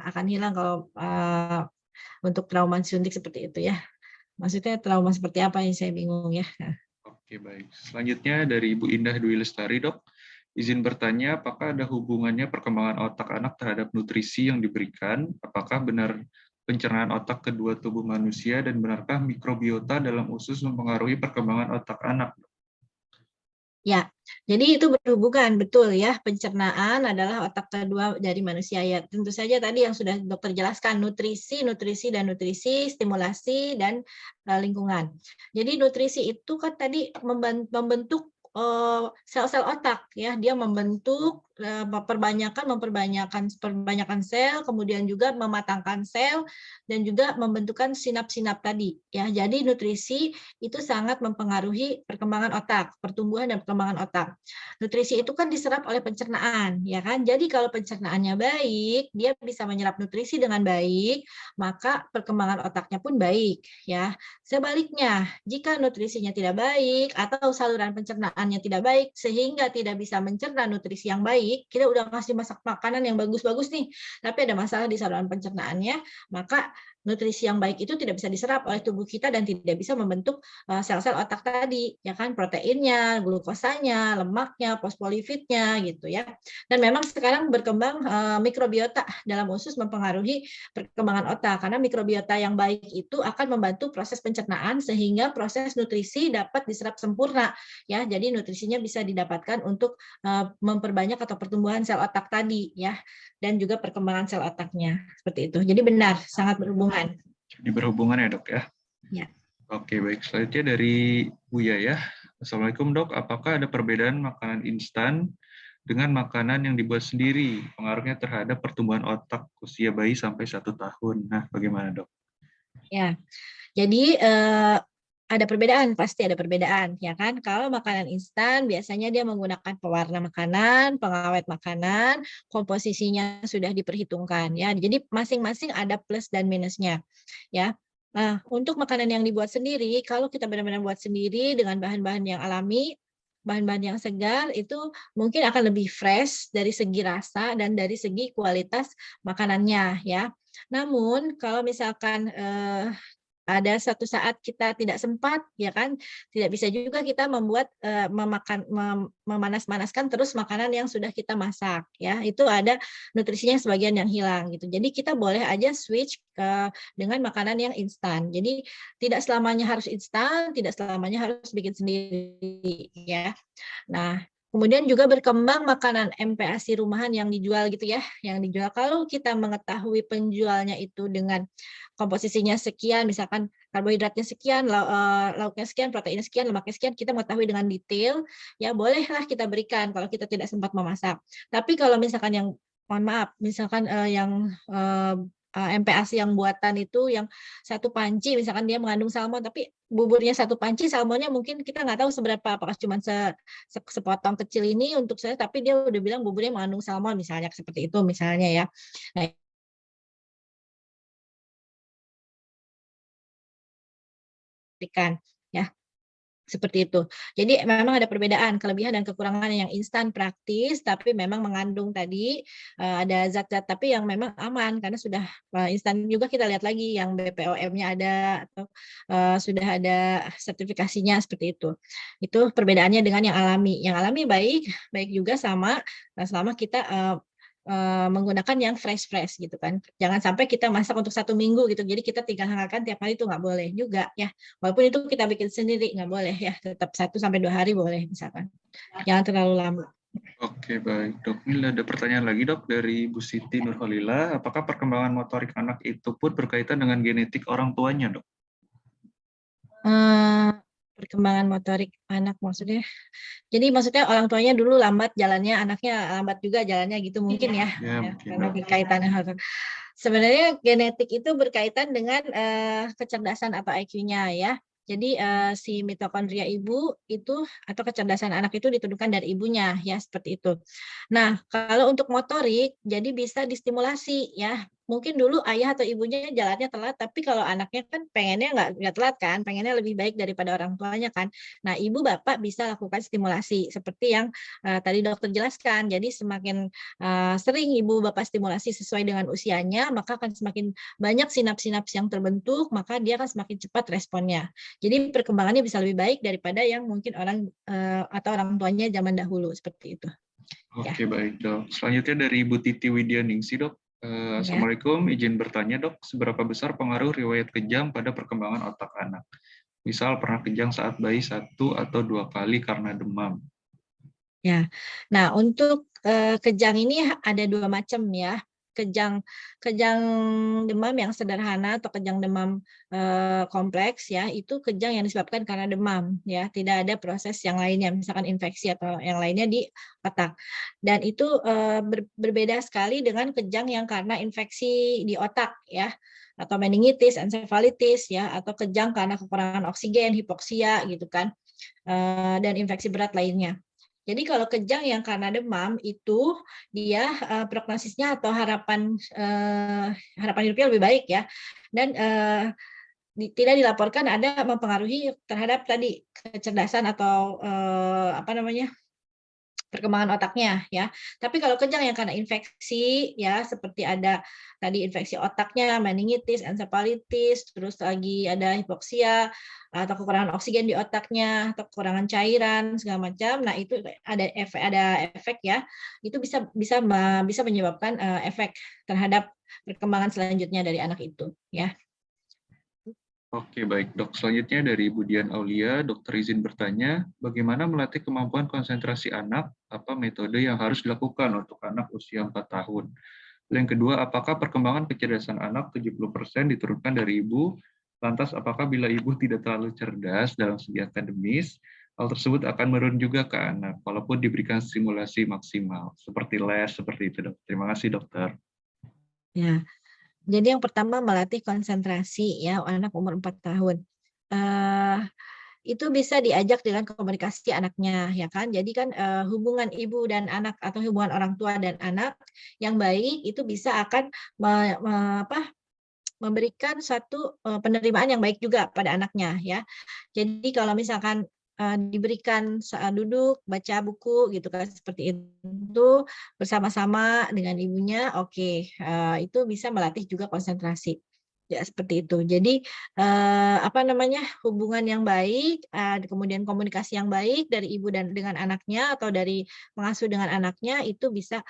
akan hilang kalau untuk trauma suntik seperti itu ya. Maksudnya trauma seperti apa yang saya bingung ya. Oke, baik. Selanjutnya dari Ibu Indah Dwi Lestari, Dok. Izin bertanya, apakah ada hubungannya perkembangan otak anak terhadap nutrisi yang diberikan? Apakah benar pencernaan otak kedua tubuh manusia dan benarkah mikrobiota dalam usus mempengaruhi perkembangan otak anak? Ya, jadi itu berhubungan, betul ya. Pencernaan adalah otak kedua dari manusia. Ya, tentu saja tadi yang sudah dokter jelaskan, nutrisi, dan nutrisi, stimulasi, dan lingkungan. Jadi nutrisi itu kan tadi membentuk sel-sel otak ya, dia membentuk memperbanyakan sel, kemudian juga mematangkan sel dan juga membentukkan sinap-sinap tadi ya. Jadi nutrisi itu sangat mempengaruhi perkembangan otak, pertumbuhan dan perkembangan otak. Nutrisi itu kan diserap oleh pencernaan, ya kan? Jadi kalau pencernaannya baik, dia bisa menyerap nutrisi dengan baik, maka perkembangan otaknya pun baik, ya. Sebaliknya, jika nutrisinya tidak baik atau saluran pencernaannya tidak baik sehingga tidak bisa mencerna nutrisi yang baik, kita udah ngasih masak makanan yang bagus-bagus nih, tapi ada masalah di saluran pencernaannya, maka nutrisi yang baik itu tidak bisa diserap oleh tubuh kita dan tidak bisa membentuk sel-sel otak tadi, ya kan, proteinnya, glukosanya, lemaknya, fosfolipidnya gitu ya. Dan memang sekarang berkembang mikrobiota dalam usus mempengaruhi perkembangan otak karena mikrobiota yang baik itu akan membantu proses pencernaan sehingga proses nutrisi dapat diserap sempurna ya. Jadi nutrisinya bisa didapatkan untuk memperbanyak atau pertumbuhan sel otak tadi ya dan juga perkembangan sel otaknya seperti itu. Jadi benar sangat berhubungan. Jadi berhubungan ya, Dok ya? Ya. Oke, baik. Selanjutnya dari Bu Yayah. Assalamualaikum, Dok. Apakah ada perbedaan makanan instan dengan makanan yang dibuat sendiri? Pengaruhnya terhadap pertumbuhan otak usia bayi sampai 1 tahun. Nah, bagaimana, Dok? Ya, jadi ada perbedaan, pasti ada perbedaan, ya kan? Kalau makanan instan biasanya dia menggunakan pewarna makanan, pengawet makanan, komposisinya sudah diperhitungkan, ya. Jadi masing-masing ada plus dan minusnya, ya. Nah, untuk makanan yang dibuat sendiri, kalau kita benar-benar buat sendiri dengan bahan-bahan yang alami, bahan-bahan yang segar, itu mungkin akan lebih fresh dari segi rasa dan dari segi kualitas makanannya, ya. Namun kalau misalkan ada suatu saat kita tidak sempat, ya kan, tidak bisa juga kita membuat memanas-manaskan terus makanan yang sudah kita masak, ya. Itu ada nutrisinya sebagian yang hilang gitu. Jadi kita boleh aja switch dengan makanan yang instan. Jadi tidak selamanya harus instan, tidak selamanya harus bikin sendiri, ya. Nah, Kemudian juga berkembang makanan MPASI rumahan yang dijual gitu ya, yang dijual. Kalau kita mengetahui penjualnya itu dengan komposisinya sekian, misalkan karbohidratnya sekian, lauknya sekian, proteinnya sekian, lemaknya sekian, kita mengetahui dengan detail, ya bolehlah kita berikan kalau kita tidak sempat memasak. Tapi kalau misalkan yang, mohon maaf, misalkan yang MPASI yang buatan itu yang satu panci, misalkan dia mengandung salmon, tapi buburnya satu panci, salmonnya mungkin kita nggak tahu seberapa, apakah cuma sepotong kecil ini untuk saya, tapi dia udah bilang buburnya mengandung salmon, misalnya seperti itu misalnya ya. Nah, ikan ya. Seperti itu. Jadi memang ada perbedaan, kelebihan dan kekurangan yang instan praktis, tapi memang mengandung tadi ada zat-zat tapi yang memang aman karena sudah instan juga kita lihat lagi yang BPOM-nya ada atau sudah ada sertifikasinya seperti itu. Itu perbedaannya dengan yang alami. Yang alami baik juga sama selama kita menggunakan yang fresh gitu kan. Jangan sampai kita masak untuk 1 minggu gitu. Jadi kita tinggal hangatkan tiap hari itu nggak boleh juga ya. Walaupun itu kita bikin sendiri nggak boleh ya. Tetap 1-2 hari boleh misalkan. Jangan terlalu lama. Oke, baik dok. Ini ada pertanyaan lagi dok dari Bu Siti Nurholila. Apakah perkembangan motorik anak itu pun berkaitan dengan genetik orang tuanya dok? Perkembangan motorik anak maksudnya. Jadi maksudnya orang tuanya dulu lambat jalannya, anaknya lambat juga jalannya gitu mungkin ya. Ya, mungkin, karena dok. berkaitan. Sebenarnya genetik itu berkaitan dengan kecerdasan atau IQ-nya ya. Jadi si mitokondria ibu itu atau kecerdasan anak itu diturunkan dari ibunya ya, seperti itu. Nah, kalau untuk motorik jadi bisa distimulasi ya. Mungkin dulu ayah atau ibunya jalannya telat, tapi kalau anaknya kan pengennya nggak telat kan, pengennya lebih baik daripada orang tuanya kan. Nah, ibu bapak bisa lakukan stimulasi seperti yang tadi dokter jelaskan. Jadi semakin sering ibu bapak stimulasi sesuai dengan usianya, maka akan semakin banyak sinaps-sinaps yang terbentuk, maka dia akan semakin cepat responnya. Jadi perkembangannya bisa lebih baik daripada yang mungkin orang atau orang tuanya zaman dahulu seperti itu. Oke, baik dok. Selanjutnya dari Ibu Titi Widyaningsi dok. Assalamualaikum, izin bertanya dok, seberapa besar pengaruh riwayat kejang pada perkembangan otak anak? Misal pernah kejang saat bayi 1 atau 2 kali karena demam. Ya, nah untuk kejang ini ada 2 macam ya. Kejang demam yang sederhana atau kejang demam kompleks ya, itu kejang yang disebabkan karena demam ya, tidak ada proses yang lainnya, misalkan infeksi atau yang lainnya di otak. Dan itu berbeda sekali dengan kejang yang karena infeksi di otak ya, atau meningitis, ensefalitis ya, atau kejang karena kekurangan oksigen, hipoksia gitu kan, dan infeksi berat lainnya. Jadi kalau kejang yang karena demam itu dia prognosisnya atau harapan hidupnya lebih baik ya, dan tidak dilaporkan ada mempengaruhi terhadap tadi kecerdasan atau perkembangan otaknya ya. Tapi kalau kejang yang karena infeksi ya, seperti ada tadi infeksi otaknya, meningitis, ensefalitis, terus lagi ada hipoksia atau kekurangan oksigen di otaknya atau kekurangan cairan segala macam. Nah, itu ada efek ya. Itu bisa menyebabkan efek terhadap perkembangan selanjutnya dari anak itu ya. Oke, baik dok. Selanjutnya dari Ibu Dian Aulia, dokter izin bertanya, bagaimana melatih kemampuan konsentrasi anak? Apa metode yang harus dilakukan untuk anak usia 4 tahun? Yang kedua, apakah perkembangan kecerdasan anak 70% diturunkan dari ibu? Lantas, apakah bila ibu tidak terlalu cerdas dalam segi akademis, hal tersebut akan menurun juga ke anak, walaupun diberikan stimulasi maksimal, seperti les, seperti itu dok. Terima kasih dokter. Ya. Jadi yang pertama melatih konsentrasi ya anak umur 4 tahun. Itu bisa diajak dengan komunikasi anaknya ya kan. Jadi kan hubungan ibu dan anak atau hubungan orang tua dan anak yang baik itu bisa akan memberikan suatu penerimaan yang baik juga pada anaknya ya. Jadi kalau misalkan diberikan duduk baca buku gitu kan seperti itu bersama-sama dengan ibunya, oke, itu bisa melatih juga konsentrasi. Ya, seperti itu. Jadi hubungan yang baik, kemudian komunikasi yang baik dari ibu dan dengan anaknya atau dari pengasuh dengan anaknya itu bisa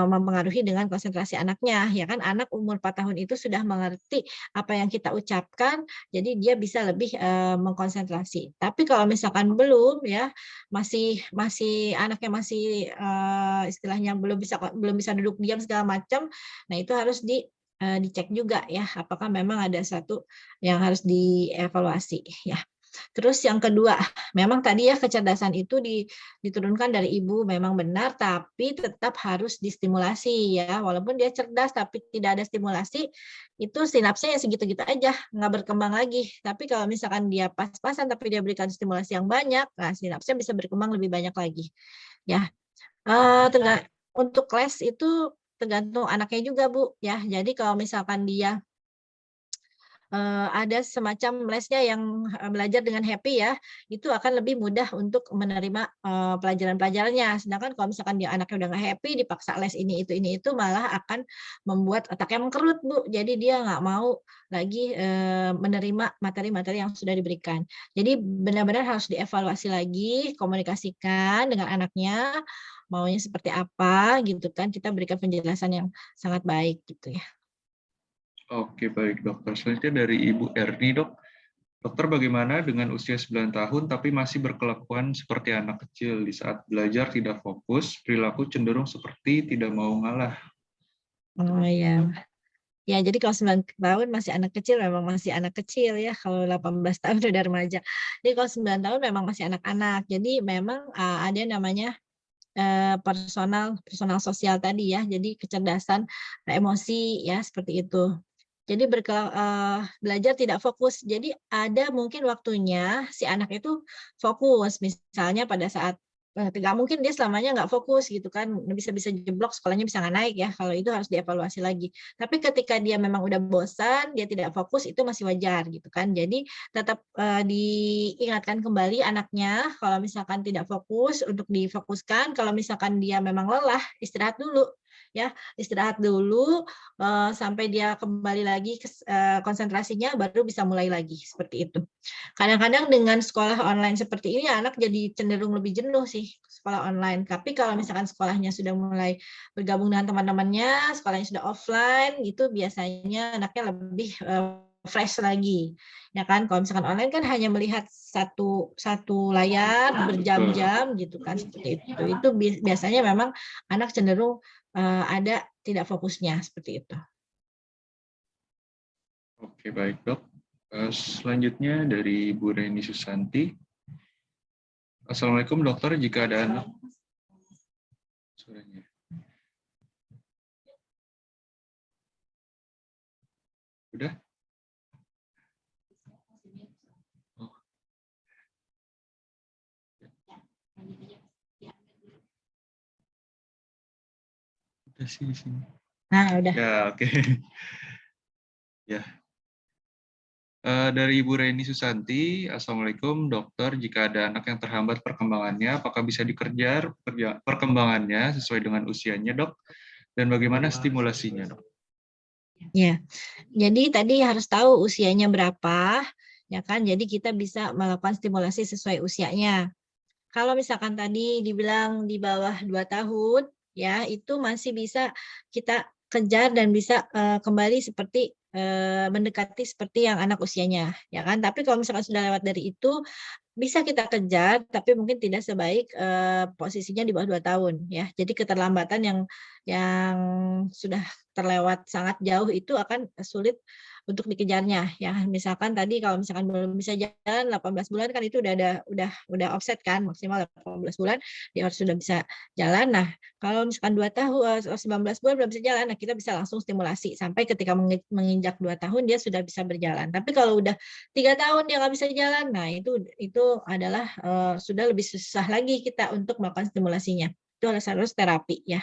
mempengaruhi dengan konsentrasi anaknya. Ya kan, anak umur 4 tahun itu sudah mengerti apa yang kita ucapkan, jadi dia bisa lebih mengkonsentrasi. Tapi kalau misalkan belum, ya masih masih anaknya masih istilahnya belum bisa duduk diam segala macam, nah itu harus dicek juga ya, apakah memang ada satu yang harus dievaluasi ya. Terus yang kedua, memang tadi ya kecerdasan itu diturunkan dari ibu memang benar, tapi tetap harus distimulasi ya. Walaupun dia cerdas tapi tidak ada stimulasi, itu sinapsnya ya segitu-gitu aja, nggak berkembang lagi. Tapi kalau misalkan dia pas-pasan tapi dia berikan stimulasi yang banyak, nah sinapsnya bisa berkembang lebih banyak lagi ya. Untuk les itu tergantung anaknya juga, Bu, ya. Jadi kalau misalkan dia ada semacam lesnya yang belajar dengan happy ya, itu akan lebih mudah untuk menerima pelajaran-pelajarannya. Sedangkan kalau misalkan dia anaknya udah nggak happy, dipaksa les ini itu malah akan membuat otaknya mengkerut, Bu. Jadi dia nggak mau lagi menerima materi-materi yang sudah diberikan. Jadi benar-benar harus dievaluasi lagi, komunikasikan dengan anaknya, maunya seperti apa gitu kan, kita berikan penjelasan yang sangat baik gitu ya. Oke, baik dokter. Selanjutnya dari Ibu Erni, dok. Dokter, bagaimana dengan usia 9 tahun tapi masih berkelakuan seperti anak kecil di saat belajar tidak fokus, perilaku cenderung seperti tidak mau ngalah? Oh ya. Ya, jadi kalau 9 tahun masih anak kecil memang masih anak kecil ya, kalau 18 tahun udah remaja. Jadi kalau 9 tahun memang masih anak-anak. Jadi memang ada namanya personal sosial tadi ya, jadi kecerdasan emosi ya seperti itu. Jadi belajar tidak fokus. Jadi ada mungkin waktunya si anak itu fokus, misalnya pada saat nggak mungkin dia selamanya nggak fokus gitu kan, bisa jeblok sekolahnya bisa nggak naik ya, kalau itu harus dievaluasi lagi. Tapi ketika dia memang udah bosan, dia tidak fokus, itu masih wajar gitu kan. Jadi tetap diingatkan kembali anaknya kalau misalkan tidak fokus untuk difokuskan, kalau misalkan dia memang lelah, istirahat dulu ya, istirahat dulu sampai dia kembali lagi konsentrasinya baru bisa mulai lagi seperti itu. Kadang-kadang dengan sekolah online seperti ini anak jadi cenderung lebih jenuh sih sekolah online. Tapi kalau misalkan sekolahnya sudah mulai bergabung dengan teman-temannya, sekolahnya sudah offline, itu biasanya anaknya lebih fresh lagi. Ya kan, kalau misalkan online kan hanya melihat satu layar berjam-jam gitu kan seperti itu. Itu biasanya memang anak cenderung ada tidak fokusnya seperti itu. Oke, baik dok. Selanjutnya dari Bu Reni Susanti. Assalamualaikum dokter, jika ada anak. Suaranya. Udah? Oh. Udah sih di sini. Nah, udah. Ya, oke. Ya. Dari Ibu Reni Susanti, Assalamualaikum dokter, jika ada anak yang terhambat perkembangannya, apakah bisa dikejar perkembangannya sesuai dengan usianya dok? Dan bagaimana stimulasinya dok? Ya, jadi tadi harus tahu usianya berapa, ya kan? Jadi kita bisa melakukan stimulasi sesuai usianya. Kalau misalkan tadi dibilang di bawah 2 tahun, ya itu masih bisa kita kejar dan bisa kembali seperti mendekati seperti yang anak usianya, ya kan? Tapi kalau misalkan sudah lewat dari itu, bisa kita kejar, tapi mungkin tidak sebaik posisinya di bawah 2 tahun, ya. Jadi keterlambatan yang sudah terlewat sangat jauh itu akan sulit untuk dikejarnya, ya. Misalkan tadi kalau misalkan belum bisa jalan 18 bulan kan itu udah offset kan, maksimal 18 bulan dia harus sudah bisa jalan. Nah, kalau misalkan 2 tahun 19 bulan belum bisa jalan, nah kita bisa langsung stimulasi sampai ketika menginjak 2 tahun dia sudah bisa berjalan. Tapi kalau udah 3 tahun dia nggak bisa jalan, nah itu adalah sudah lebih susah lagi kita untuk melakukan stimulasinya. Itu harus terapi ya.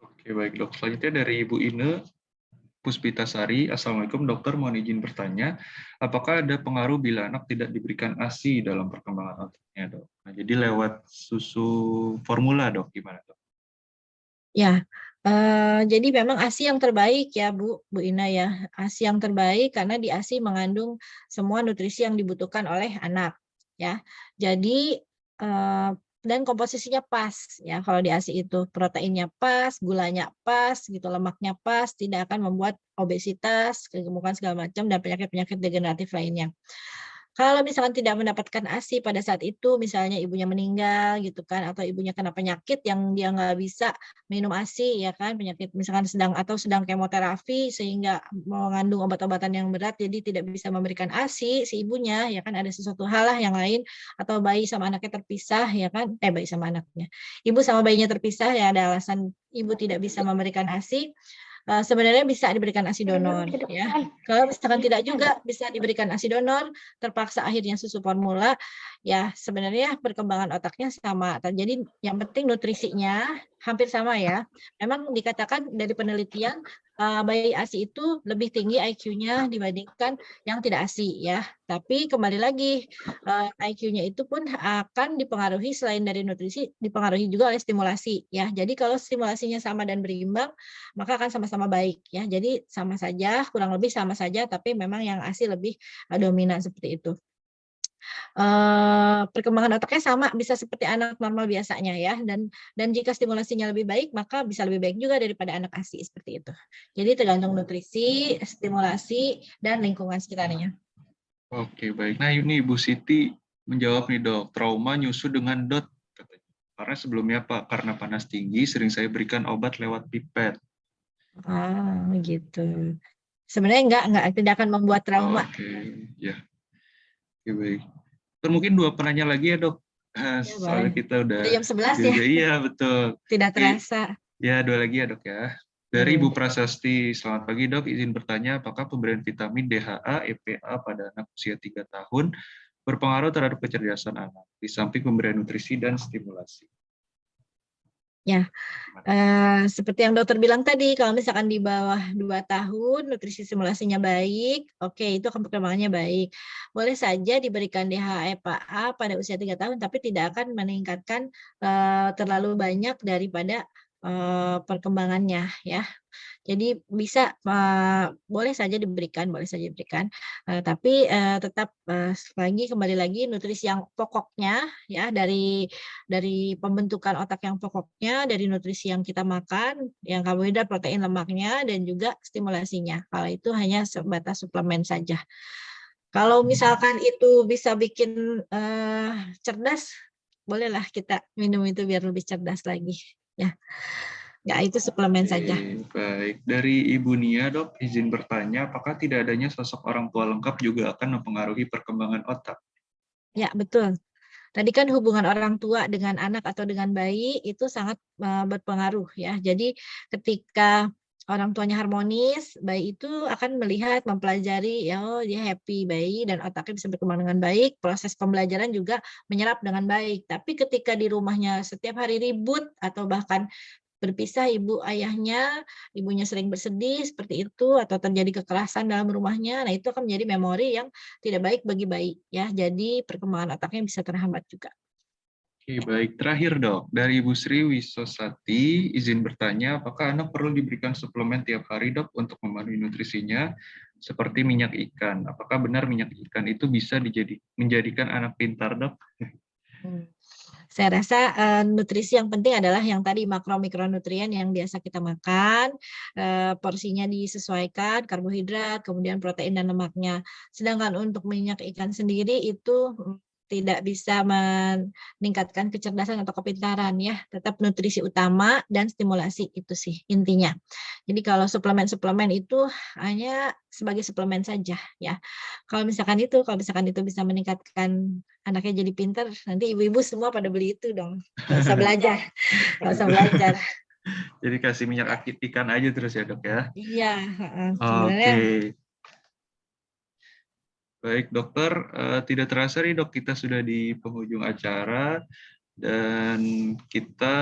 Oke, baik dok. Selanjutnya dari Ibu Ine Puspitasari, Assalamualaikum dokter, mohon izin bertanya, apakah ada pengaruh bila anak tidak diberikan ASI dalam perkembangan otaknya dok? Nah, jadi lewat susu formula dok, gimana dok? Ya, Jadi memang ASI yang terbaik ya Bu Ina ya. ASI yang terbaik karena di ASI mengandung semua nutrisi yang dibutuhkan oleh anak ya. Jadi dan komposisinya pas ya. Kalau di ASI itu proteinnya pas, gulanya pas, gitu, lemaknya pas, tidak akan membuat obesitas, kegemukan segala macam dan penyakit-penyakit degeneratif lainnya. Kalau misalkan tidak mendapatkan ASI pada saat itu, misalnya ibunya meninggal gitu kan, atau ibunya kena penyakit yang dia nggak bisa minum ASI ya kan, penyakit misalkan sedang kemoterapi sehingga mengandung obat-obatan yang berat, jadi tidak bisa memberikan ASI si ibunya ya kan, ada sesuatu hal lah yang lain, atau bayi sama anaknya terpisah ya kan, bayi sama anaknya, ibu sama bayinya terpisah ya, ada alasan ibu tidak bisa memberikan ASI. Sebenarnya bisa diberikan ASI donor ya. Kalau misalkan tidak juga bisa diberikan ASI donor, terpaksa akhirnya susu formula, ya sebenarnya perkembangan otaknya sama. Jadi yang penting nutrisinya hampir sama ya. Memang dikatakan dari penelitian bayi ASI itu lebih tinggi IQ-nya dibandingkan yang tidak ASI ya. Tapi kembali lagi IQ-nya itu pun akan dipengaruhi selain dari nutrisi, dipengaruhi juga oleh stimulasi ya. Jadi kalau stimulasinya sama dan berimbang, maka akan sama-sama baik ya. Jadi sama saja, kurang lebih sama saja, tapi memang yang ASI lebih dominan seperti itu. Perkembangan otaknya sama, bisa seperti anak normal biasanya ya, dan jika stimulasinya lebih baik, maka bisa lebih baik juga daripada anak ASI seperti itu. Jadi tergantung nutrisi, stimulasi, dan lingkungan sekitarnya. Oke, baik. Nah, ini Ibu Siti menjawab nih dok, trauma nyusu dengan DOT katanya. Karena sebelumnya Pak, karena panas tinggi, sering saya berikan obat lewat pipet. Gitu. Sebenarnya tidak akan membuat trauma. Oke, ya. Oke, baik. Mungkin 2 penanya lagi ya dok. Ya, Soalnya boleh. kita udah Jam 11 ya. Iya, betul. Tidak terasa. Ya, 2 lagi ya dok ya. Dari Ibu Prasasti, selamat pagi dok. Izin bertanya, apakah pemberian vitamin DHA, EPA pada anak usia 3 tahun berpengaruh terhadap kecerdasan anak, di samping pemberian nutrisi dan stimulasi? Ya, seperti yang dokter bilang tadi, kalau misalkan di bawah 2 tahun, nutrisi stimulasinya baik, oke, itu akan perkembangannya baik. Boleh saja diberikan DHA EPA pada usia 3 tahun, tapi tidak akan meningkatkan terlalu banyak daripada perkembangannya ya. Jadi bisa boleh saja diberikan, tapi tetap lagi kembali lagi nutrisi yang pokoknya ya, dari pembentukan otak yang pokoknya, dari nutrisi yang kita makan, yang karbohidrat, protein, lemaknya, dan juga stimulasinya. Kalau itu hanya sebatas suplemen saja. Kalau misalkan itu bisa bikin cerdas, bolehlah kita minum itu biar lebih cerdas lagi ya. Ya, itu suplemen saja. Baik, dari Ibu Nia dok, izin bertanya, apakah tidak adanya sosok orang tua lengkap juga akan mempengaruhi perkembangan otak? Ya, betul. Tadi kan hubungan orang tua dengan anak atau dengan bayi itu sangat berpengaruh ya. Jadi ketika orang tuanya harmonis, bayi itu akan melihat, mempelajari, ya oh dia happy, bayi dan otaknya bisa berkembang dengan baik, proses pembelajaran juga menyerap dengan baik. Tapi ketika di rumahnya setiap hari ribut atau bahkan berpisah ibu ayahnya, ibunya sering bersedih seperti itu, atau terjadi kekerasan dalam rumahnya, nah itu akan menjadi memori yang tidak baik bagi bayi ya. Jadi perkembangan otaknya bisa terhambat juga. Oke, baik. Terakhir dok, dari Ibu Sri Wisosati, izin bertanya, apakah anak perlu diberikan suplemen tiap hari dok untuk memenuhi nutrisinya, seperti minyak ikan? Apakah benar minyak ikan itu bisa menjadikan anak pintar dok? Saya rasa nutrisi yang penting adalah yang tadi makro-mikronutrien yang biasa kita makan, porsinya disesuaikan, karbohidrat, kemudian protein dan lemaknya. Sedangkan untuk minyak ikan sendiri itu tidak bisa meningkatkan kecerdasan atau kepintaran ya, tetap nutrisi utama dan stimulasi itu sih intinya. Jadi kalau suplemen-suplemen itu hanya sebagai suplemen saja ya. Kalau misalkan itu bisa meningkatkan anaknya jadi pintar, nanti ibu-ibu semua pada beli itu dong. Nggak usah belajar. Nggak usah belajar. Jadi kasih minyak ikan aja terus ya dok ya? Iya. Oke. Baik dokter, tidak terasa nih dok, kita sudah di penghujung acara dan kita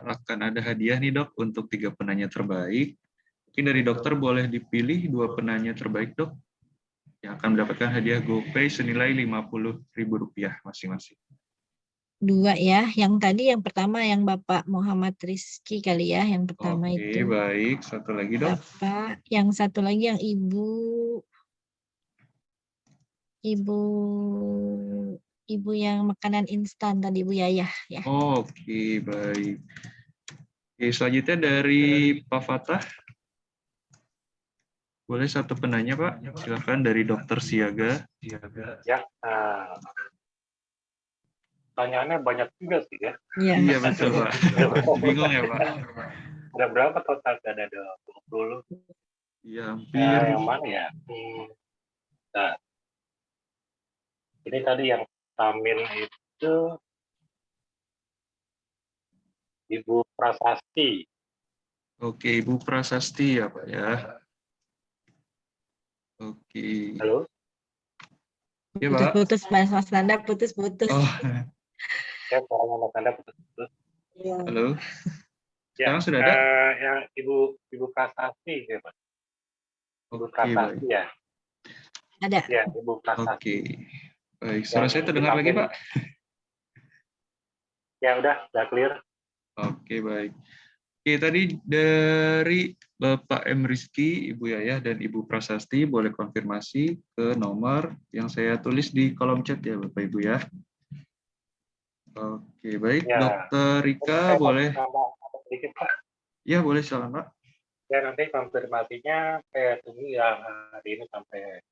akan ada hadiah nih dok untuk 3 penanya terbaik. Mungkin dari dokter boleh dipilih 2 penanya terbaik dok, yang akan mendapatkan hadiah GoPay senilai Rp50.000 masing-masing. dua ya. Yang tadi yang pertama yang Bapak Muhammad Rizky kali ya, yang pertama Oke, itu. baik. Satu lagi, Dok. Bapak, yang satu lagi yang ibu yang makanan instan tadi Bu Yayah ya. Oke, baik. Oke, selanjutnya dari Pak Fatah. Boleh satu penanya, Pak? Silakan dari Dokter Siaga. Ya, pertanyaannya banyak juga sih ya. Iya. Iya, betul, Pak. Bingung ya, Pak? Ada berapa total? Ada 20. Iya, hampir. Yang mana ya? Nah, ini tadi yang tamin itu Ibu Prasasti. Oke, Ibu Prasasti ya, Pak ya. Oke. Halo? Iya, Pak. Putus-putus, Mas Nanda putus-putus. Oh, Ya, suaranya Mas Anda putus-putus. Iya. halo. Ya, Sekarang sudah ada? yang Ibu Prasasti ya, Pak. Ibu Oke, Prasasti baik. ya. Ada. Ya, Ibu Prasasti. Oke. Baik, suara saya terdengar lagi, Pak? Ya, udah clear. Oke, baik. Oke, tadi dari Bapak M. Rizky, Ibu Yayah, dan Ibu Prasasti boleh konfirmasi ke nomor yang saya tulis di kolom chat ya, Bapak Ibu ya. Oke, baik. Ya. Dokter Rika Saya boleh? tambah sedikit, Pak. Ya, boleh, silakan, Pak. Ya, nanti konfirmasinya saya tunggu ya hari ini sampai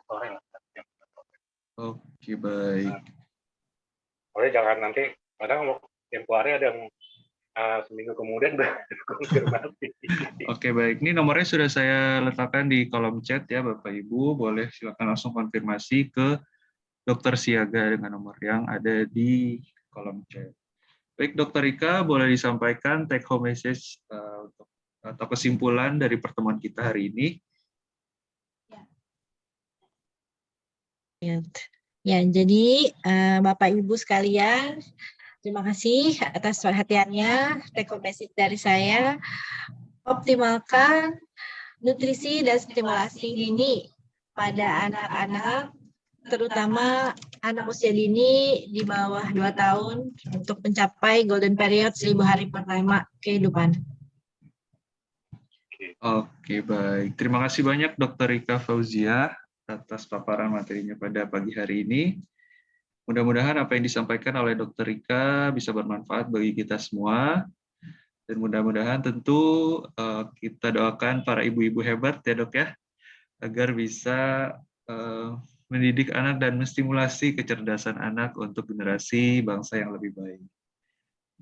sore lah. Oke, baik. Boleh jangan nanti, kadang tempo hari ada yang seminggu kemudian konfirmasi. Oke, baik. Ini nomornya sudah saya letakkan di kolom chat ya, Bapak Ibu. Boleh silakan langsung konfirmasi ke Dokter Siaga dengan nomor yang ada di kolom chat. Baik, Dokter Rika, boleh disampaikan take home message atau kesimpulan dari pertemuan kita hari ini? Ya, jadi Bapak Ibu sekalian, terima kasih atas perhatiannya. Take home message dari saya, optimalkan nutrisi dan stimulasi dini pada anak-anak, terutama anak usia dini di bawah 2 tahun untuk mencapai golden period 1000 hari pertama kehidupan. Oke, baik. Terima kasih banyak Dr. Rika Fauzia atas paparan materinya pada pagi hari ini. Mudah-mudahan apa yang disampaikan oleh Dr. Rika bisa bermanfaat bagi kita semua. Dan mudah-mudahan tentu kita doakan para ibu-ibu hebat ya, Dok ya, agar bisa mendidik anak dan menstimulasi kecerdasan anak untuk generasi bangsa yang lebih baik.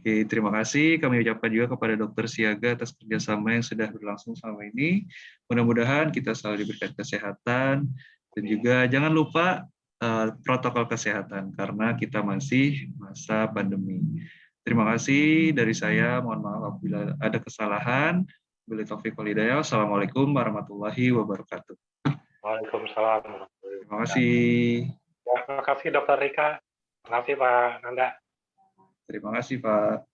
Oke, terima kasih. Kami ucapkan juga kepada Dokter Siaga atas kerjasama yang sudah berlangsung selama ini. Mudah-mudahan kita selalu diberikan kesehatan, dan juga jangan lupa protokol kesehatan, karena kita masih masa pandemi. Terima kasih dari saya. Mohon maaf apabila ada kesalahan. Wabillahi taufiq wal hidayah. Wassalamualaikum warahmatullahi wabarakatuh. Waalaikumsalam. Terima kasih. Ya, terima kasih Dr. Rika. Terima kasih Pak Nanda. Terima kasih, Pak.